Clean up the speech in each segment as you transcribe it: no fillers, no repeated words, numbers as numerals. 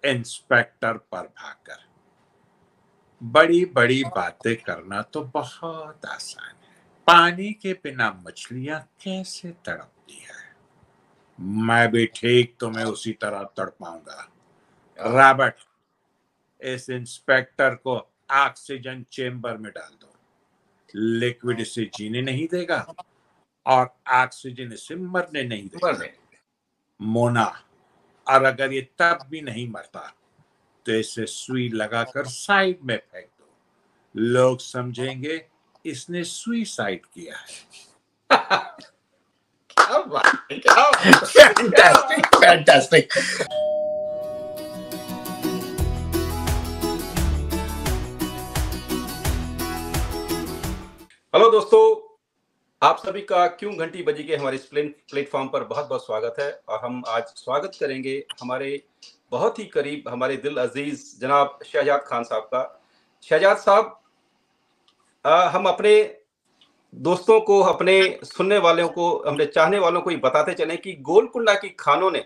Inspector पर भागकर। बड़ी बड़ी बातें करना तो बहुत आसान है। पानी के बिना मछलियां कैसे तड़पती है, मैं भी ठीक तुम्हें उसी तरह तड़पाऊंगा। रॉबर्ट, इस इंस्पेक्टर को ऑक्सीजन चेंबर में डाल दो। लिक्विड इसे जीने नहीं देगा और ऑक्सीजन इसे मरने नहीं देगा। मोना, और अगर ये तब भी नहीं मरता तो इसे सुई लगाकर साइड में फेंक दो। लोग समझेंगे इसने सुसाइड किया है। Fantastic fantastic. हेलो दोस्तों, आप सभी का क्यों घंटी बजी के हमारे इस प्लेटफॉर्म पर बहुत बहुत स्वागत है। और हम आज स्वागत करेंगे हमारे बहुत ही करीब, हमारे दिल अजीज जनाब शहजाद खान साहब का। शहजाद साहब, हम अपने दोस्तों को, अपने सुनने वालों को, अपने चाहने वालों को ये बताते चलें कि गोलकुंडा की खानों ने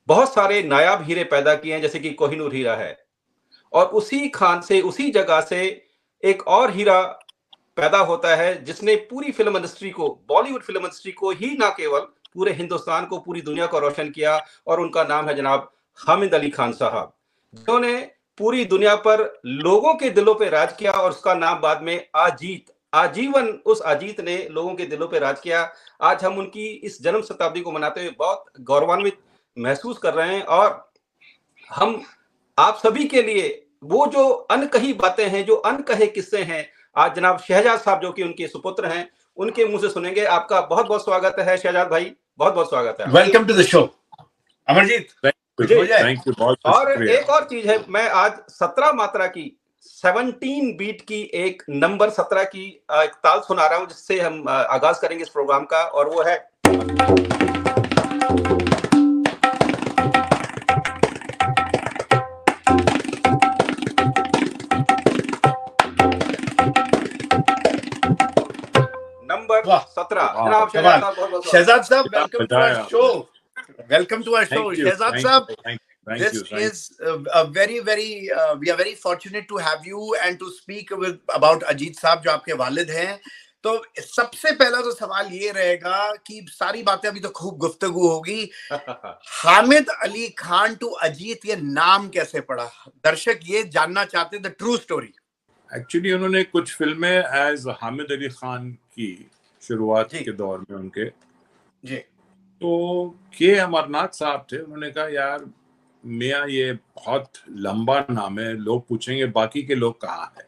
बहुत सारे नायाब हीरे पैदा किए हैं, जैसे कि कोहिनूर हीरा है, और उसी खान से, उसी जगह से एक और हीरा पैदा होता है जिसने पूरी फिल्म इंडस्ट्री को, बॉलीवुड फिल्म इंडस्ट्री को ही ना केवल पूरे हिंदुस्तान को, पूरी दुनिया को रोशन किया। और उनका नाम है जनाब हामिद अली खान साहब, जिन्होंने पूरी दुनिया पर लोगों के दिलों पे राज किया। और उसका नाम बाद में अजीत, आजीवन उस अजीत ने लोगों के दिलों पे राज किया। आज हम उनकी इस जन्म शताब्दी को मनाते हुए बहुत गौरवान्वित महसूस कर रहे हैं। और हम आप सभी के लिए वो जो अनकही बातें हैं, जो अनकहे किस्से हैं, आज जनाब शहजाद साहब जो कि उनके सुपुत्र हैं, उनके मुंह से सुनेंगे। आपका बहुत बहुत स्वागत है शहजाद भाई, बहुत बहुत स्वागत है। Welcome to the show Amarjeet. Thank you. और एक और चीज है, मैं आज 17 मात्रा की, 17 बीट की एक नंबर 17 की एक ताल सुना रहा हूं, जिससे हम आगाज करेंगे इस प्रोग्राम का। और वो है नंबर 17। जनाब शहजाद साहब, welcome to our show. Welcome to our show Shahzad साहब। This is a very we are very fortunate to have you and to speak about Ajit साहब जो आपके वालिद हैं। तो सबसे पहला तो सवाल ये रहेगा कि सारी बातें अभी तो खूब गुफ्तगू होगी, हामिद अली खान टू अजीत, ये नाम कैसे पड़ा? दर्शक ये जानना चाहते हैं, द ट्रू स्टोरी। एक्चुअली उन्होंने कुछ फिल्में एज हामिद अली खान की शुरुआत के दौर में उनके जी, तो के अमरनाथ साहब थे। उन्होंने कहा यार मियाँ ये बहुत लंबा नाम है, लोग पूछेंगे बाकी के लोग कहाँ हैं।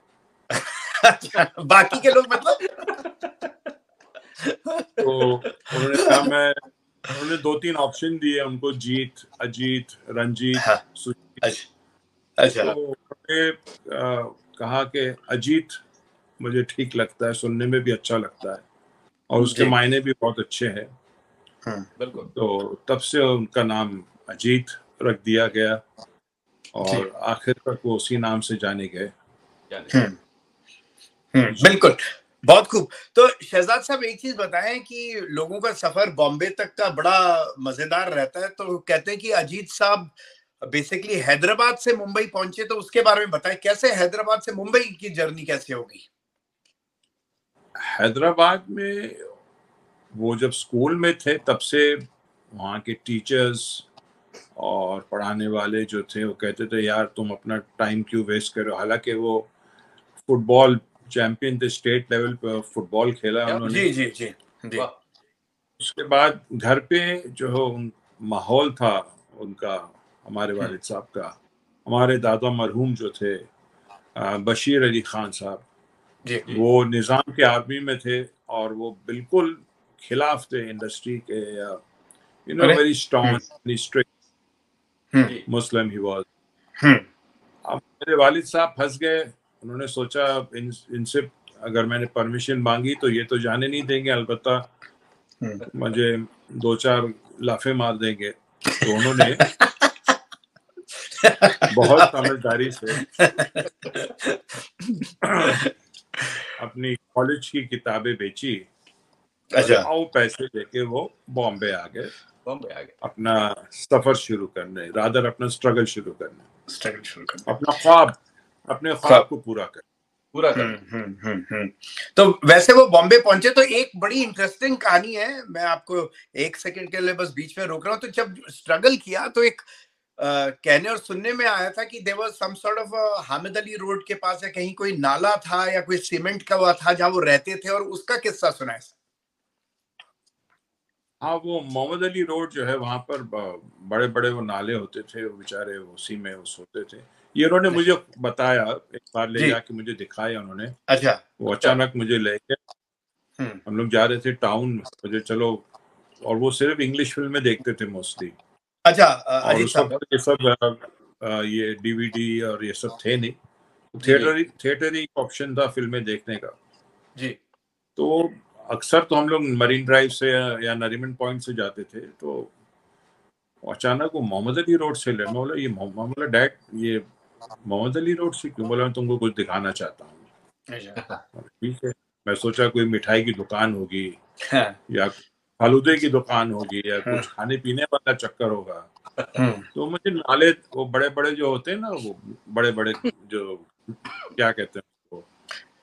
बाकी के लोग मतलब? तो उन्होंने कहा उन्होंने 2-3 ऑप्शन दिए उनको, जीत, अजीत, रंजीत, सुजीत। अच्छा। तो उन्होंने कहा कि अजीत मुझे ठीक लगता है, सुनने में भी अच्छा लगता है और उसके मायने भी बहुत अच्छे हैं। बिल्कुल। तो तब से उनका नाम अजीत रख दिया गया और आखिर तक वो उसी नाम से जाने गए। बिल्कुल, बहुत खूब। तो शहजाद साहब, एक चीज बताएं कि लोगों का सफर बॉम्बे तक का बड़ा मजेदार रहता है। तो कहते हैं कि अजीत साहब बेसिकली हैदराबाद से मुंबई पहुंचे, तो उसके बारे में बताएं, कैसे हैदराबाद से मुंबई की जर्नी कैसे होगी? हैदराबाद में वो जब स्कूल में थे तब से वहाँ के टीचर्स और पढ़ाने वाले जो थे वो कहते थे यार तुम अपना टाइम क्यों वेस्ट कर रहे हो। हालांकि वो फुटबॉल चैंपियन थे, स्टेट लेवल पर फुटबॉल खेला उन्होंने। जी। उसके बाद घर पे जो माहौल था उनका, हमारे वालिद साहब का, हमारे दादा मरहूम जो थे बशीर अली खान साहब, वो निज़ाम के आर्मी में थे और वो बिल्कुल खिलाफ थे इंडस्ट्री के, very strong, strict Muslim he was. अब मेरे वालिद साहब फंस गए। उन्होंने सोचा इनसे अगर मैंने परमिशन मांगी तो ये तो जाने नहीं देंगे, अलबत्ता मुझे 2-4 लाफे मार देंगे। तो उन्होंने बहुत समझदारी से अपनी कॉलेज की किताबें बेची और पैसे लेके वो बॉम्बे आ गए बॉम्बे आ गए अपना सफर शुरू करने, रादर अपना स्ट्रगल शुरू करने, अपना अपने ख्वाब को पूरा करने। तो वैसे वो बॉम्बे पहुंचे तो एक बड़ी इंटरेस्टिंग कहानी है, मैं आपको एक सेकंड के लिए बस बीच में रोक रहा हूँ। तो जब स्ट्रगल किया तो एक कहने और सुनने में आया था कि there was some sort of Hamid Ali road के पास या कहीं कोई नाला था या कोई सीमेंट का हुआ था जहां वो रहते थे, और उसका किस्सा सुनाए। हाँ, वो मोहम्मद अली रोड जो है वहां पर बड़े बड़े वो नाले होते थे, वो बेचारे उसी में वो सोते थे। ये उन्होंने मुझे बताया, एक बार ले जाके मुझे दिखाया उन्होंने। अच्छा। वो अचानक मुझे लेके हम लोग जा रहे थे टाउन, मुझे चलो, और वो सिर्फ इंग्लिश फिल्में देखते थे मोस्टली। अच्छा। और उस वक्त ये सब ये डीवीडी और ये सब थे नहीं, थिएटर ही ऑप्शन था फिल्में देखने का जी। तो अक्सर तो हम लोग मरीन ड्राइव से या नरीमन पॉइंट से जाते थे। तो अचानक वो मोहम्मद अली रोड से ले, मैं बोला ये बोला डैड ये मोहम्मद अली रोड से क्यों? बोला मैं तुमको कुछ दिखाना चाहता हूँ। ठीक है, मैं सोचा कोई मिठाई की दुकान होगी या फालूदे की दुकान होगी या कुछ खाने पीने वाला चक्कर होगा। तो मुझे नाले वो बड़े बड़े जो होते हैं ना, वो बड़े बड़े जो क्या कहते हैं वो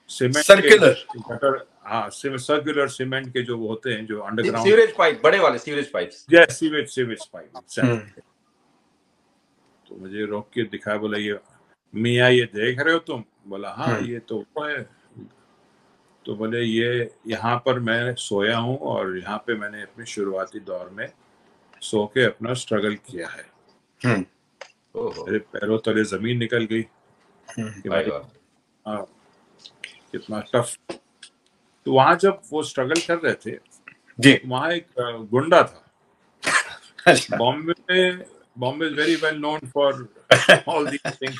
सीमेंट सर्कुलर, हाँ सर्कुलर सीमेंट के जो होते हैं जो अंडरग्राउंड सीवरेज पाइप, बड़े वाले sewerage pipes. Yes, sewage pipe. तो मुझे रोक के दिखाया, बोला ये मियाँ ये देख रहे हो तुम? बोला हाँ ये तो वो है। तो बोले ये यहाँ पर मैं सोया हूँ और यहाँ पे मैंने अपने शुरुआती दौर में सो के अपना स्ट्रगल किया है। मेरे पैरों तले जमीन निकल गई कि भाई कितना टफ। तो वहां जब वो स्ट्रगल कर रहे थे जी, वहां एक गुंडा था। Bombay is very well known for all these things.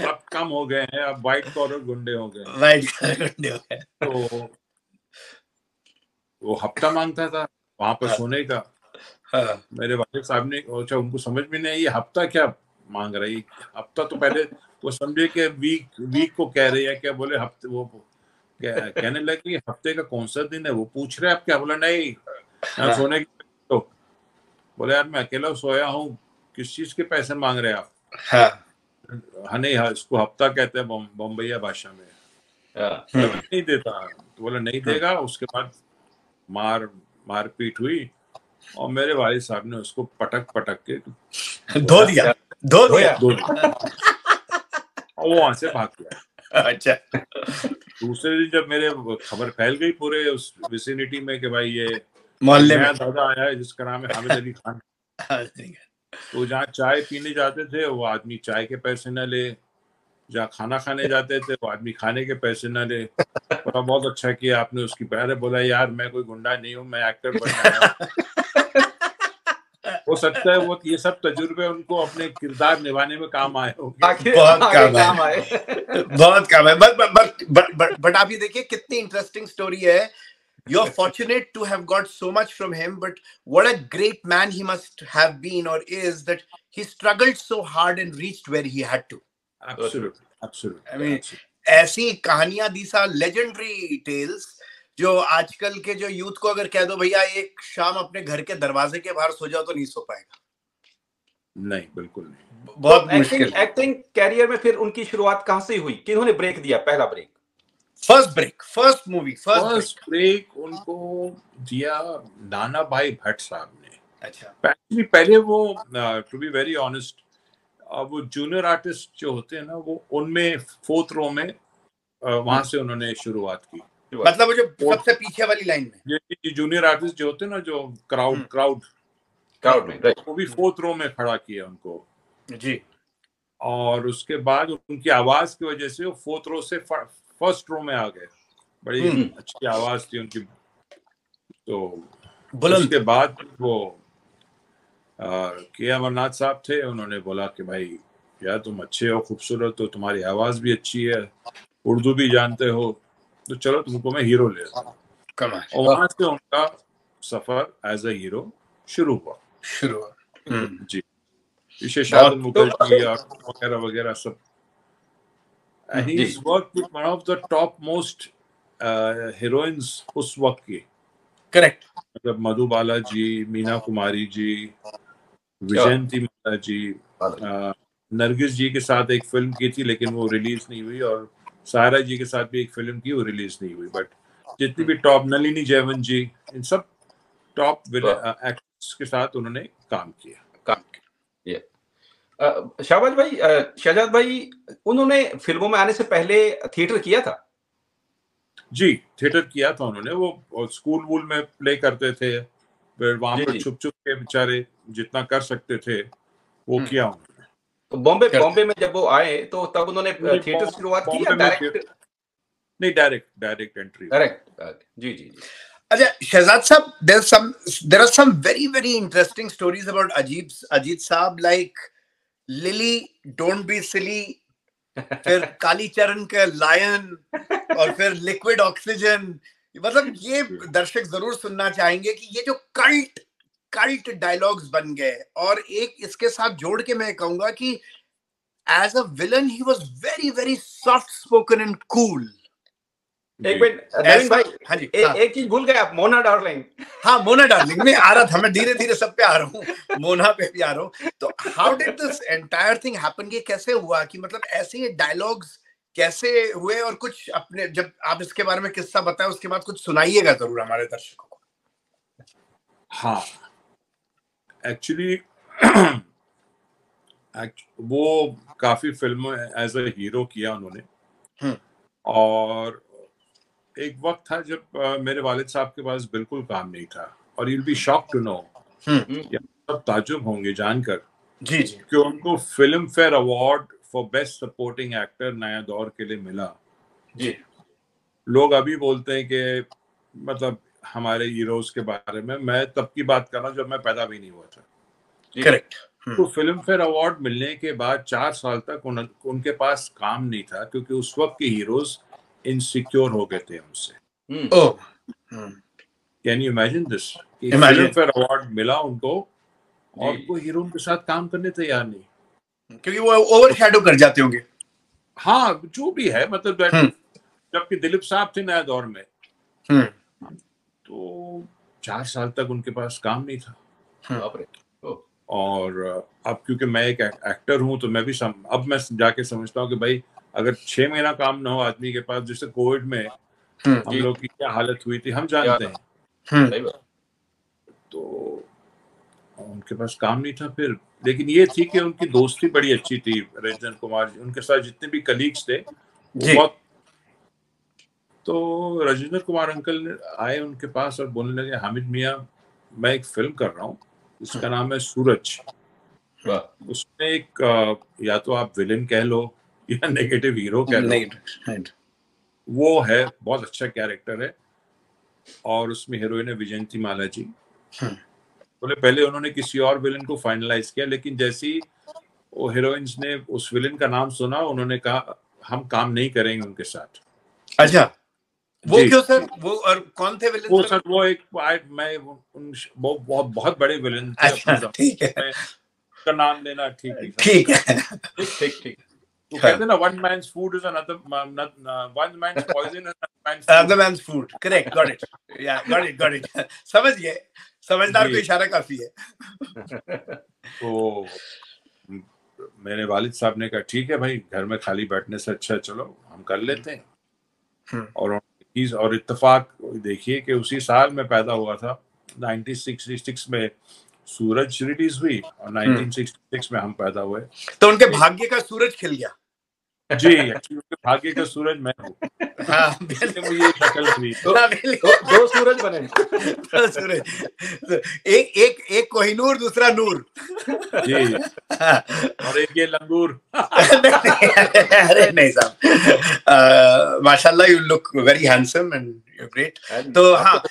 अब कम हो गए हैं, अब वाइट कॉलर गुंडे हो गए। तो वो हफ्ता मांगता था वहां पर सोने का। मेरे वालिद साहब ने सोचा, उनको समझ में नहीं, ये हफ्ता क्या मांग रही। हफ्ता तो पहले वो समझे कि वीक को कह रही है क्या। बोले हफ्ते, वो कहने लगे हफ्ते का कौन सा दिन है वो पूछ रहे आप क्या? बोला नहीं सोने के। तो बोले यार मैं अकेला सोया हूँ, किस चीज के पैसे मांग रहे आप? हाँ नहीं, हाँ इसको हफ्ता कहते हैं बम्बईया भाषा में। नहीं देता। तो बोला नहीं देगा। उसके बाद मारपीट हुई और मेरे वालिद साहब ने उसको पटक के धो दिया। और वो वहां से भाग गया। अच्छा। दूसरे दिन जब मेरे खबर फैल गई पूरे उस विसिनिटी में कि भाई ये मोहल्ले में दादा आया है जिसका नाम है हामिद अली खान। तो जहाँ चाय पीने जाते थे वो आदमी चाय के पैसे न ले, जहाँ खाना खाने जाते थे वो आदमी खाने के पैसे न ले। बोला बहुत अच्छा किया आपने उसकी पैर। बोला यार मैं कोई गुंडा नहीं हूँ, मैं एक्टर बनना है। हो सकता है वो ये सब तजुर्बे उनको अपने किरदार निभाने में काम आए होंगे। बहुत काम है। बट आप ये देखिए कितनी इंटरेस्टिंग स्टोरी है। You're fortunate to have got so much from him, but what a great man he must have been or is that he struggled so hard and reached where he had to. Absolutely. I mean, ऐसी कहानियां, these are legendary tales जो आजकल के जो youth को अगर कह दो भैया एक शाम अपने घर के दरवाजे के बाहर सो जाओ तो नहीं सो पाएगा। नहीं, बिल्कुल नहीं। बहुत मुश्किल। एक्टिंग कैरियर में फिर उनकी शुरुआत कहाँ से हुई? किन्होंने ब्रेक दिया? पहला ब्रेक, फर्स्ट ब्रेक उनको दिया नाना भाई भट्ट साहब ने। अच्छा। पहले वो टू बी वेरी ऑनेस्ट, वो जूनियर आर्टिस्ट जो होते हैं ना वो उनमें फोर्थ रो में वहां से उन्होंने शुरुआत की। मतलब वो जो सबसे पीछे वाली लाइन में ये जूनियर आर्टिस्ट जो होते हैं ना, जो क्राउड में, वो भी फोर्थ रो में खड़ा किया उनको जी। और उसके बाद उनकी आवाज की वजह से वो फोर्थ रो से फर्स्ट रो में आ गए। बड़ी अच्छी आवाज थी उनकी। तो उसके बाद वो के अमरनाथ साहब थे, उन्होंने बोला कि भाई यार तुम अच्छे हो, खूबसूरत हो, तुम्हारी आवाज भी अच्छी है, उर्दू भी जानते हो, तो चलो तुमको मैं हीरो ले रहा हूँ। और वहां से उनका सफर एज अ हीरो शुरू हुआ। जी, विशेषाद मुखर्जी और वगैरह वगैरह सब। And he's worked with one of the top most heroines उस वक्त की। करेक्ट। मतलब मधुबाला जी, मीना कुमारी जी, विजयंती माला जी, नरगिस जी के साथ एक फिल्म की थी लेकिन वो रिलीज नहीं हुई, और सायरा जी के साथ भी एक फिल्म की, वो रिलीज नहीं हुई। बट जितनी भी टॉप, नलिनी जयवंत जी, इन सब टॉप एक्टर्स के साथ उन्होंने काम किया। शहजाद भाई, उन्होंने फिल्मों में आने से पहले थिएटर किया था? जी, थिएटर किया था उन्होंने। वो स्कूल वूल में प्ले करते थे, फिर वहां पर छुप छुप के बेचारे जितना कर सकते थे वो किया उन्होंने। तो बॉम्बे में जब वो आए तो तब उन्होंने थिएटर से शुरुआत की या डायरेक्ट? नहीं, डायरेक्ट एंट्री। डायरेक्ट। जी। अच्छा शहजाद साहब, there are some very interesting stories about Ajit साहब, like lily, don't be silly, फिर कालीचरण का लायन, और फिर लिक्विड ऑक्सीजन। मतलब ये दर्शक जरूर सुनना चाहेंगे कि ये जो कल्ट डायलॉग्स बन गए, और एक इसके साथ जोड़ के मैं कहूंगा कि as a villain he was very soft spoken and cool. एक मिनट नवीन भाई, हाँ जी, एक चीज भूल गए आप, मोना डार्लिंग। हाँ, मोना डार्लिंग में आ रहा था मैं, धीरे सब पे आ रहा हूँ, मोना पे भी आ रहा हूँ। तो how did this entire thing happen? ये कैसे हुआ कि मतलब ऐसे डायलॉग्स कैसे हुए? और कुछ अपने, जब आप इसके बारे में किस्सा बताएं उसके बाद कुछ सुनाइएगा जरूर हमारे दर्शकों को। हाँ, एक्चुअली वो काफी फिल्मों एज अ हीरो किया उन्होंने, और एक वक्त था जब मेरे वालिद साहब के पास बिल्कुल काम नहीं था, और you'll be shocked to know, सब ताजुब होंगे जानकर जी कि उनको film fair award for best supporting actor नया दौर के लिए मिला। जी, लोग अभी बोलते हैं कि मतलब हमारे हीरोज के बारे में, मैं तब की बात कर रहा हूँ जब मैं पैदा भी नहीं हुआ था। करेक्ट। तो फिल्म फेयर अवार्ड मिलने के बाद 4 साल तक उनके पास काम नहीं था, क्योंकि उस वक्त के हीरोज इनसिक्योर हो गए थे उनसे। Can you imagine this? Film fair award मिला उनको और कोई हीरो उनके साथ काम करने तैयार नहीं, क्योंकि वो ओवरशैडो कर जाते होंगे। हाँ, जो भी है, मतलब जबकि दिलीप साहब थे नया दौर में, तो 4 साल तक उनके पास काम नहीं था। और अब क्योंकि मैं एक एक्टर हूं तो मैं भी अब मैं जाके समझता हूँ कि भाई अगर 6 महीना काम ना हो आदमी के पास, जैसे कोविड में हम लोग की क्या हालत हुई थी हम जानते हैं, तो उनके पास काम नहीं था फिर। लेकिन ये थी कि उनकी दोस्ती बड़ी अच्छी थी राजेंद्र कुमार जी, उनके साथ जितने भी कलीग्स थे बहुत। तो राजेंद्र कुमार अंकल आए उनके पास और बोलने लगे, हामिद मियां, मैं एक फिल्म कर रहा हूँ, इसका नाम है सूरज। उसमें एक या तो आप विलेन कह लो या नेगेटिव हीरो कह लो, वो है, बहुत अच्छा कैरेक्टर है, और उसमें हीरोइन है विजयंती माला जी। बोले पहले उन्होंने किसी और विलेन को फाइनलाइज किया, लेकिन जैसी वो हीरोइंस ने उस विलेन का नाम सुना, उन्होंने कहा हम काम नहीं करेंगे उनके साथ। अच्छा, वो क्यों सर? वो और कौन थे विलेन? वो सर वो एक बहुत बड़े विलेन थे। अच्छा, ठीक है, उसका नाम लेना ठीक नहीं, ठीक है, ठीक। वो कहते हैं ना, one man's food is another, one man's poison is another man's food. Correct, got it. Yeah, got it. समझ गए, समझदार को इशारा काफी है। तो मेरे वालिद साहब ने कहा ठीक है भाई, घर में खाली बैठने से अच्छा चलो हम कर लेते हैं। और इत्तेफाक देखिए कि उसी साल में पैदा हुआ था, 1966 में सूरज रिलीज हुई और 1966 में हम पैदा हुए। तो उनके भाग्य का सूरज खिल गया। जी, एक्चुअली उनके भाग्य का सूरज मैं हूँ। हाँ, मुझे शक्ल हुई दो सूरज बने। दो सूरज, एक कोहिनूर, दूसरा नूर। जी, और एक ये लंगूर। अरे नहीं साहब, माशाल्लाह, you look very handsome and you great. तो हाँ,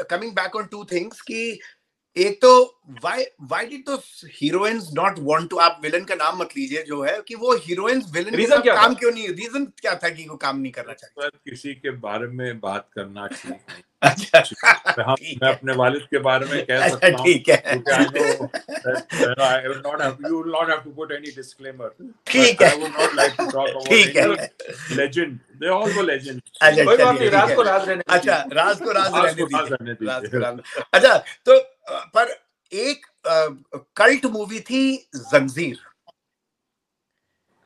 coming back on two things कि एक तो why did those heroines not want to, आप विलन का नाम मत लीजिए, जो है कि वो हीरोइंस विलन के साथ काम क्यों नहीं, रीजन क्या था कि वो काम नहीं करना चाहते? किसी के बारे में बात करना ठीक नहीं। अच्छा, मैं अपने वालिद के बारे में कह सकता हूँ, ठीक है, क्योंकि I know that I will not have, you will not have to put any disclaimer. ठीक है, है, I would not like to talk about ठीक है, legend. They all were legends. अच्छा, कोई बात नहीं, राज को राज रहने दीजिए। अच्छा, राज को राज रहने दीजिए, राज को राज। अच्छा, तो पर एक कल्ट मूवी थी जंजीर।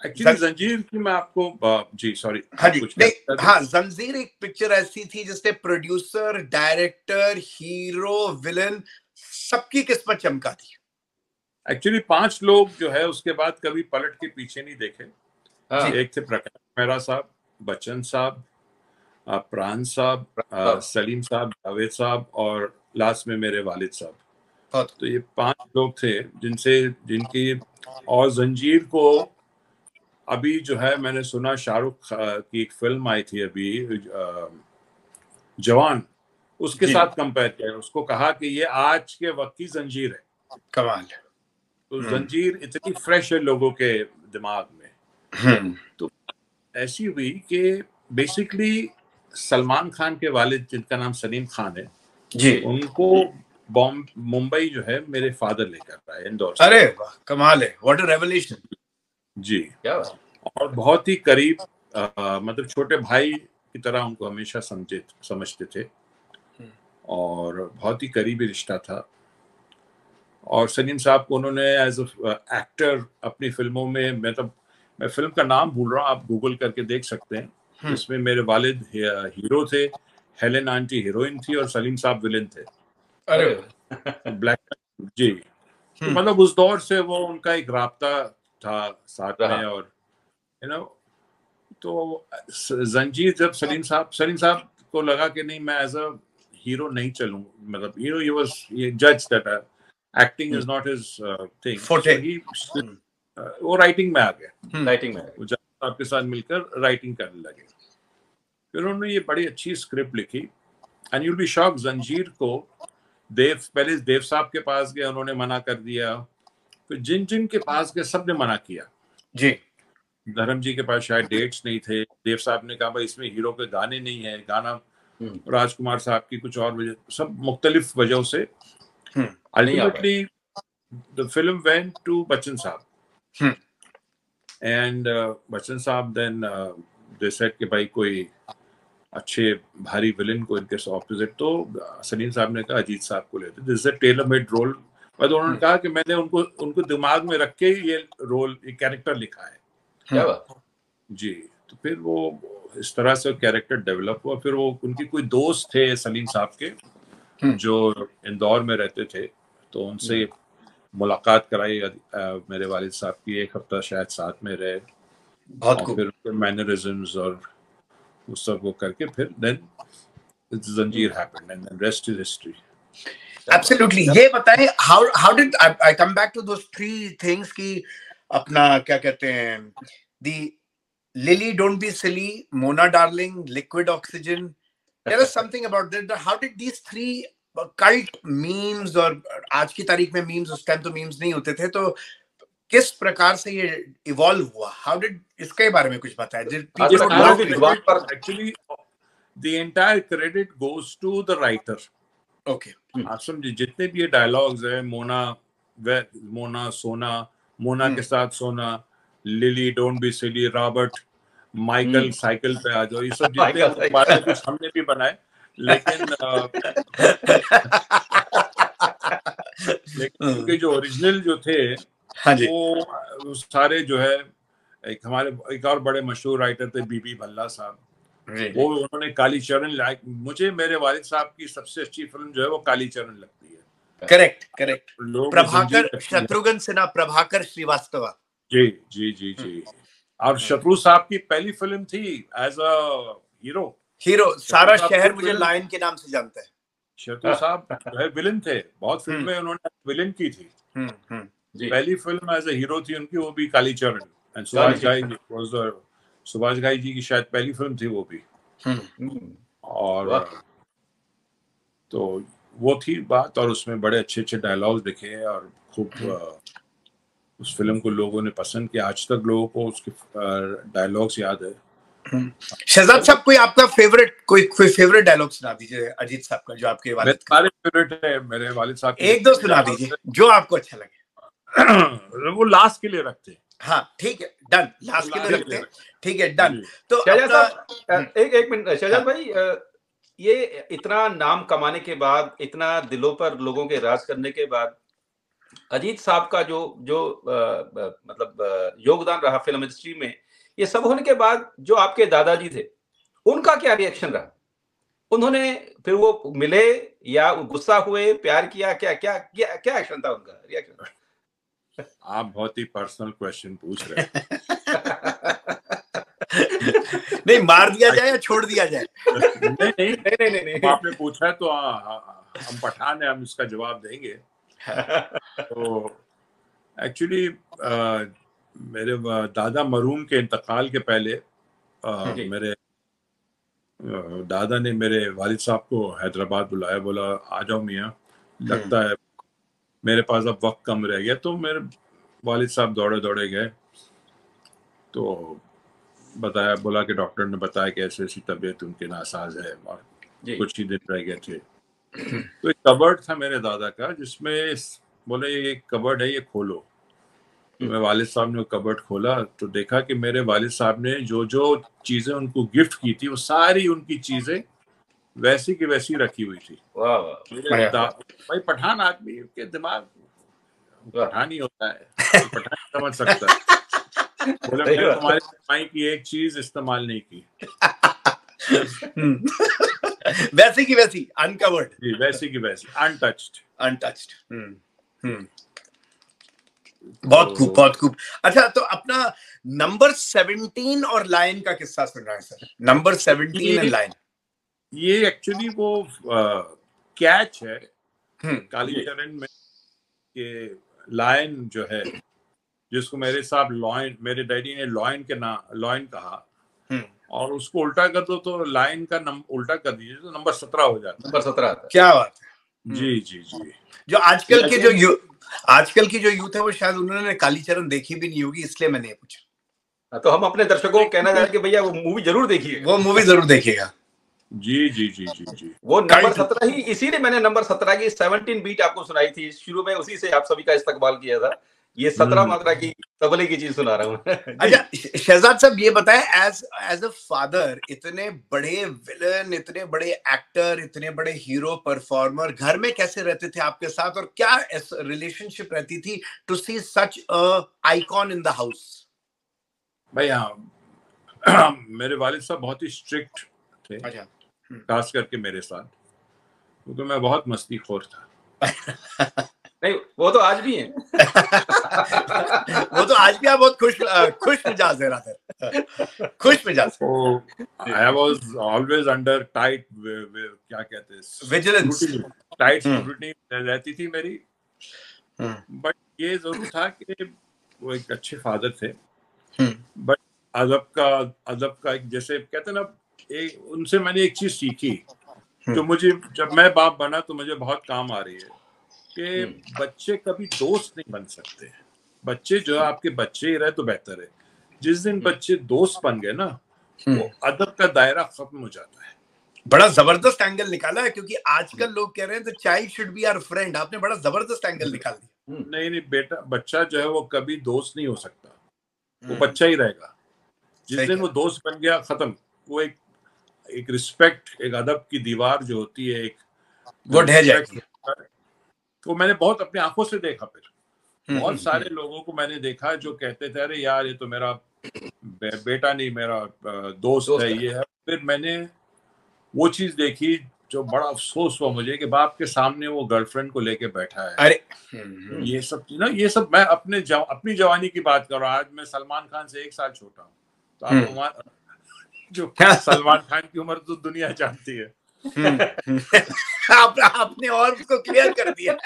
एक्चुअली जंजीर की मैं आपको जी सॉरी, हाँ जी, नहीं, हाँ, जंजीर एक पिक्चर ऐसी थी जिसने प्रोड्यूसर, डायरेक्टर, हीरो, विलन सबकी किस्मत चमका थी। एक्चुअली 5 लोग जो है उसके बाद कभी पलट के पीछे नहीं देखे। एक थे प्रकाश मेहरा साहब, बच्चन साहब, प्राण साहब, सलीम साहब, जावेद साहब और लास्ट में मेरे वालिद साहब। तो ये 5 लोग थे जिनकी, और जंजीर को अभी जो है मैंने सुना शाहरुख की एक फिल्म आई थी अभी जवान, उसके साथ कंपेयर किया, उसको कहा कि ये आज के वक्त की जंजीर है। कमाल। तो जंजीर इतनी फ्रेश है लोगों के दिमाग में। तो ऐसी हुई कि बेसिकली सलमान खान के वालिद, जिनका नाम सलीम खान है जी, उनको मुंबई जो है मेरे फादर लेकर आए, इंदौर से। अरे वाह, कमाल है, व्हाट अ रेवोल्यूशन। जी, क्या बात। और बहुत ही करीब, मतलब छोटे भाई की तरह उनको हमेशा समझते थे और बहुत ही करीबी रिश्ता था। और सलीम साहब को उन्होंने एज एक्टर अपनी फिल्मों में, मतलब मैं फिल्म का नाम भूल रहा हूँ, आप गूगल करके देख सकते हैं, इसमें मेरे वालिद हीरो थे, हेलेन आंटी हीरोइन थी और सलीम साहब विलेन थे। अरे ब्लैक जी। तो मतलब उस दौर से वो उनका एक राब्ता था साथ में। और तो जंजीर जब सलीम साहब को लगा कि नहीं, मैं एज अ हीरो नहीं चलूं, मतलब ही वाज जज that acting is not his thing, so वो राइटिंग में आ गया, वो साहब के साथ मिलकर राइटिंग करने लगे। फिर उन्होंने ये बड़ी अच्छी स्क्रिप्ट लिखी, and you will be shocked, जंजीर को पहले देव साहब के पास गए, उन्होंने मना कर दिया। फिर जिन के पास गए सबने मना किया जी। धर्म जी के पास शायद डेट्स नहीं थे, देव साहब ने कहा भाई इसमें हीरो के गाने नहीं है, गाना राजकुमार साहब की कुछ और वजह, सब मुख्तलिफ वजहों से ultimately the film went to Bachchan साहब, एंड बच्चन साहब देन दे सेड कि भाई कोई अच्छे भारी विलेन को इनके ऑपोजिट। तो सलीम साहब ने कहा अजीत साहब को लेते, this is a tailor made role. पर उन्होंने कहा कि मैंने उनको दिमाग में रख के ये रोल, ये कैरेक्टर लिखा है। क्या बात जी। तो फिर वो इस तरह से कैरेक्टर डेवलप हुआ। फिर वो उनकी कोई दोस्त थे सलीम साहब के जो इंदौर में रहते थे, तो उनसे मुलाकात कराई मेरे वालिद साहब की, 1 हफ्ता शायद साथ में रहे, और फिर उनके मैनरिज्म्स और उस सब को करके फिर then Zanjeer happened and then rest is history. Absolutely. ये बताएं, how did I come back to those 3 things की अपना क्या कहते हैं, the Lily Don't Be Silly, Mona Darling, Liquid Oxygen. Tell us something about that. How did these 3 cult memes, और आज की तारीख में memes, उस टाइम तो memes नहीं होते थे, तो किस प्रकार से ये इवॉल्व हुआ? How did, इसके बारे में कुछ बताएं। Actually, the entire credit goes to the writer. Okay, आप समझिए, जितने भी ये डायलॉग्स है, मोना सोना, मोना के साथ सोना, lily don't be silly, Robert, Michael cycle पे आ जाओ, ये सब जितने बाद में कुछ हमने भी बनाए, लेकिन उनके जो ओरिजिनल जो थे, वो सारे जो है, एक और बड़े मशहूर राइटर थे बीबी भल्ला साहब, वो उन्होंने काली चरण, मुझे मेरे वालिद साहब की सबसे अच्छी फिल्म जो है वो काली चरण लगती है। करेक्ट। प्रभाकर, शत्रुघ्न सिन्हा, प्रभाकर श्रीवास्तव। जी जी जी जी। और शत्रु साहब की पहली फिल्म थी एज अ हीरो, सारा शहर मुझे लायन के नाम से जानता है। शत्रु साहब जो है विलन थे, बहुत फिल्में उन्होंने विलन की थी। पहली फिल्म एज अ हीरो थी उनकी, वो भी काली चरण, एंड सुभाष घाई जी की शायद पहली फिल्म थी वो भी। और तो वो थी बात, और उसमें बड़े अच्छे अच्छे डायलॉग दिखे और खूब उस फिल्म को लोगों ने पसंद किया। आज तक लोगों को उसके डायलॉग्स याद है। शहजाद साहब, कोई आपका फेवरेट कोई फेवरेट डायलॉग सुना दीजिए अजीत साहब का, जो आपके वालिद का। सारे फेवरेट है मेरे वालिद साहब के। एक दो सुना दीजिए जो आपको अच्छा लगे। वो लास्ट के लिए रखते हैं। हाँ ठीक है, डन, लास्ट के लिए रखते हैं, ठीक है, डन। तो शहजाद साहब, एक मिनट शहजाद भाई, ये इतना नाम कमाने के बाद, इतना दिलों पर लोगों के राज करने के बाद, अजीत साहब का जो जो मतलब योगदान रहा फिल्म इंडस्ट्री में, ये सब होने के बाद जो आपके दादाजी थे, उनका क्या रिएक्शन रहा? उन्होंने फिर वो मिले या गुस्सा हुए, प्यार किया, क्या क्या क्या क्या एक्शन था उनका, रिएक्शन? आप बहुत ही पर्सनल क्वेश्चन पूछ रहे हैं। नहीं, मार दिया जाए या छोड़ दिया जाए? नहीं, आपने पूछा तो हम पठान है, हम इसका जवाब देंगे। तो एक्चुअली मेरे दादा मरूम के इंतकाल के पहले मेरे दादा ने मेरे वालिद साहब को हैदराबाद बुलाया, बोला आ जाओ मियाँ, लगता है मेरे पास अब वक्त कम रह गया। तो मेरे वालिद साहब दौड़े दौड़े गए, तो बताया, बोला कि डॉक्टर ने बताया कि ऐसी ऐसी तबीयत उनके नासाज है और कुछ ही दिन रह गए थे। तो एक कबर्ड था मेरे दादा का, जिसमें बोले ये कबर्ड है, ये खोलो। तो मेरे वालिद साहब ने वो कबर्ड खोला तो देखा कि मेरे वालिद साहब ने जो जो चीजें उनको गिफ्ट की थी, वो सारी उनकी चीजें वैसी की वैसी रखी हुई थी। भाई पठान आदमी के दिमाग पठान ही होता है, पठान समझ सकता है। बोले मैंने तुम्हारी कमाई की एक चीज इस्तेमाल नहीं की। वैसी की वैसी, अनकवर्ड। जी, वैसी की वैसी, अनटच्ड। बहुत खूब, बहुत खूब। अच्छा, तो अपना नंबर 17 और लायन का किस्सा सुन रहा है सर। नंबर 17 एंड लायन, ये एक्चुअली वो कैच है कालीचरण में कि लायन जो है, जिसको मेरे साहब लॉयन, मेरे डैडी ने लॉयन के नाम लॉयन कहा, और उसको उल्टा कर दो तो लायन का उल्टा कर दीजिए तो नंबर 17 हो जाता है। नंबर 17। क्या बात है। जी जी जी। जो आजकल की जो यूथ है, वो शायद उन्होंने कालीचरण देखी भी नहीं होगी, इसलिए मैंने पूछा। तो हम अपने दर्शकों को कहना चाहेंगे भैया वो मूवी जरूर देखिए, वो मूवी जरूर देखिएगा। जी जी जी जी जी। वो नंबर 17 ही, इसीलिए मैंने नंबर 17 की 17 बीट आपको सुनाई थी शुरू में, उसी से आप सभी का इस्तकबाल किया था। ये 17 मात्रा की तबले की चीज सुना रहा हूँ। अच्छा शहजाद साहब, ये बताएं, एज अ फादर, इतने बड़े विलन, इतने बड़े एक्टर, इतने बड़े हीरो परफॉर्मर घर में कैसे रहते थे आपके साथ, और क्या रिलेशनशिप रहती थी to see such a icon in the house? भाई हाँ, मेरे वालिद साहब बहुत ही स्ट्रिक्ट थे। अच्छा। खास करके मेरे साथ, क्योंकि मैं बहुत मस्तीखोर था। नहीं, वो तो आज भी है। वो तो आज भी आप बहुत खुश मिजाज है रात, खुश मिजाज। I was always under tight, क्या कहते हैं, विजिलेंस, टाइट स्क्रूटनी रहती थी मेरी। बट ये जरूर था कि वो एक अच्छे फादर थे, बट अदब का एक, जैसे कहते हैं ना, उनसे मैंने एक चीज सीखी जो मुझे, जब मैं बाप बना तो मुझे बहुत काम आ रही है, कि बच्चे कभी दोस्त नहीं बन सकते। बच्चे जो आपके बच्चे ही रहे तो बेहतर है। जिस दिन बच्चे दोस्त बन गए ना, वो अदब का दायरा खत्म हो जाता है। बड़ा जबरदस्त एंगल निकाला है, क्योंकि आजकल लोग कह रहे हैं the child should be our friend. आपने बड़ा जबरदस्त एंगल निकाल दिया। नहीं बेटा, बच्चा जो है वो कभी दोस्त नहीं हो सकता, वो बच्चा ही रहेगा। जिस दिन वो दोस्त बन गया, खत्म। वो एक रिस्पेक्ट, एक अदब की दीवार जो होती है, एक वो ढह जाएगी। वो मैंने बहुत अपनी आंखों से देखा। फिर बहुत सारे लोगों को मैंने देखा जो कहते थे, अरे यार ये तो मेरा बेटा नहीं, मेरा दोस्त है, ये है। फिर मैंने वो चीज देखी जो बड़ा अफसोस हुआ मुझे, कि बाप के सामने वो गर्लफ्रेंड को लेके बैठा है। अरे ये सब मैं अपनी जवानी की बात कर रहा हूँ। आज मैं सलमान खान से 1 साल छोटा हूँ, तो आप जो सलमान खान की उम्र तो दुनिया जानती है। आपने और उसको क्लियर कर दिया।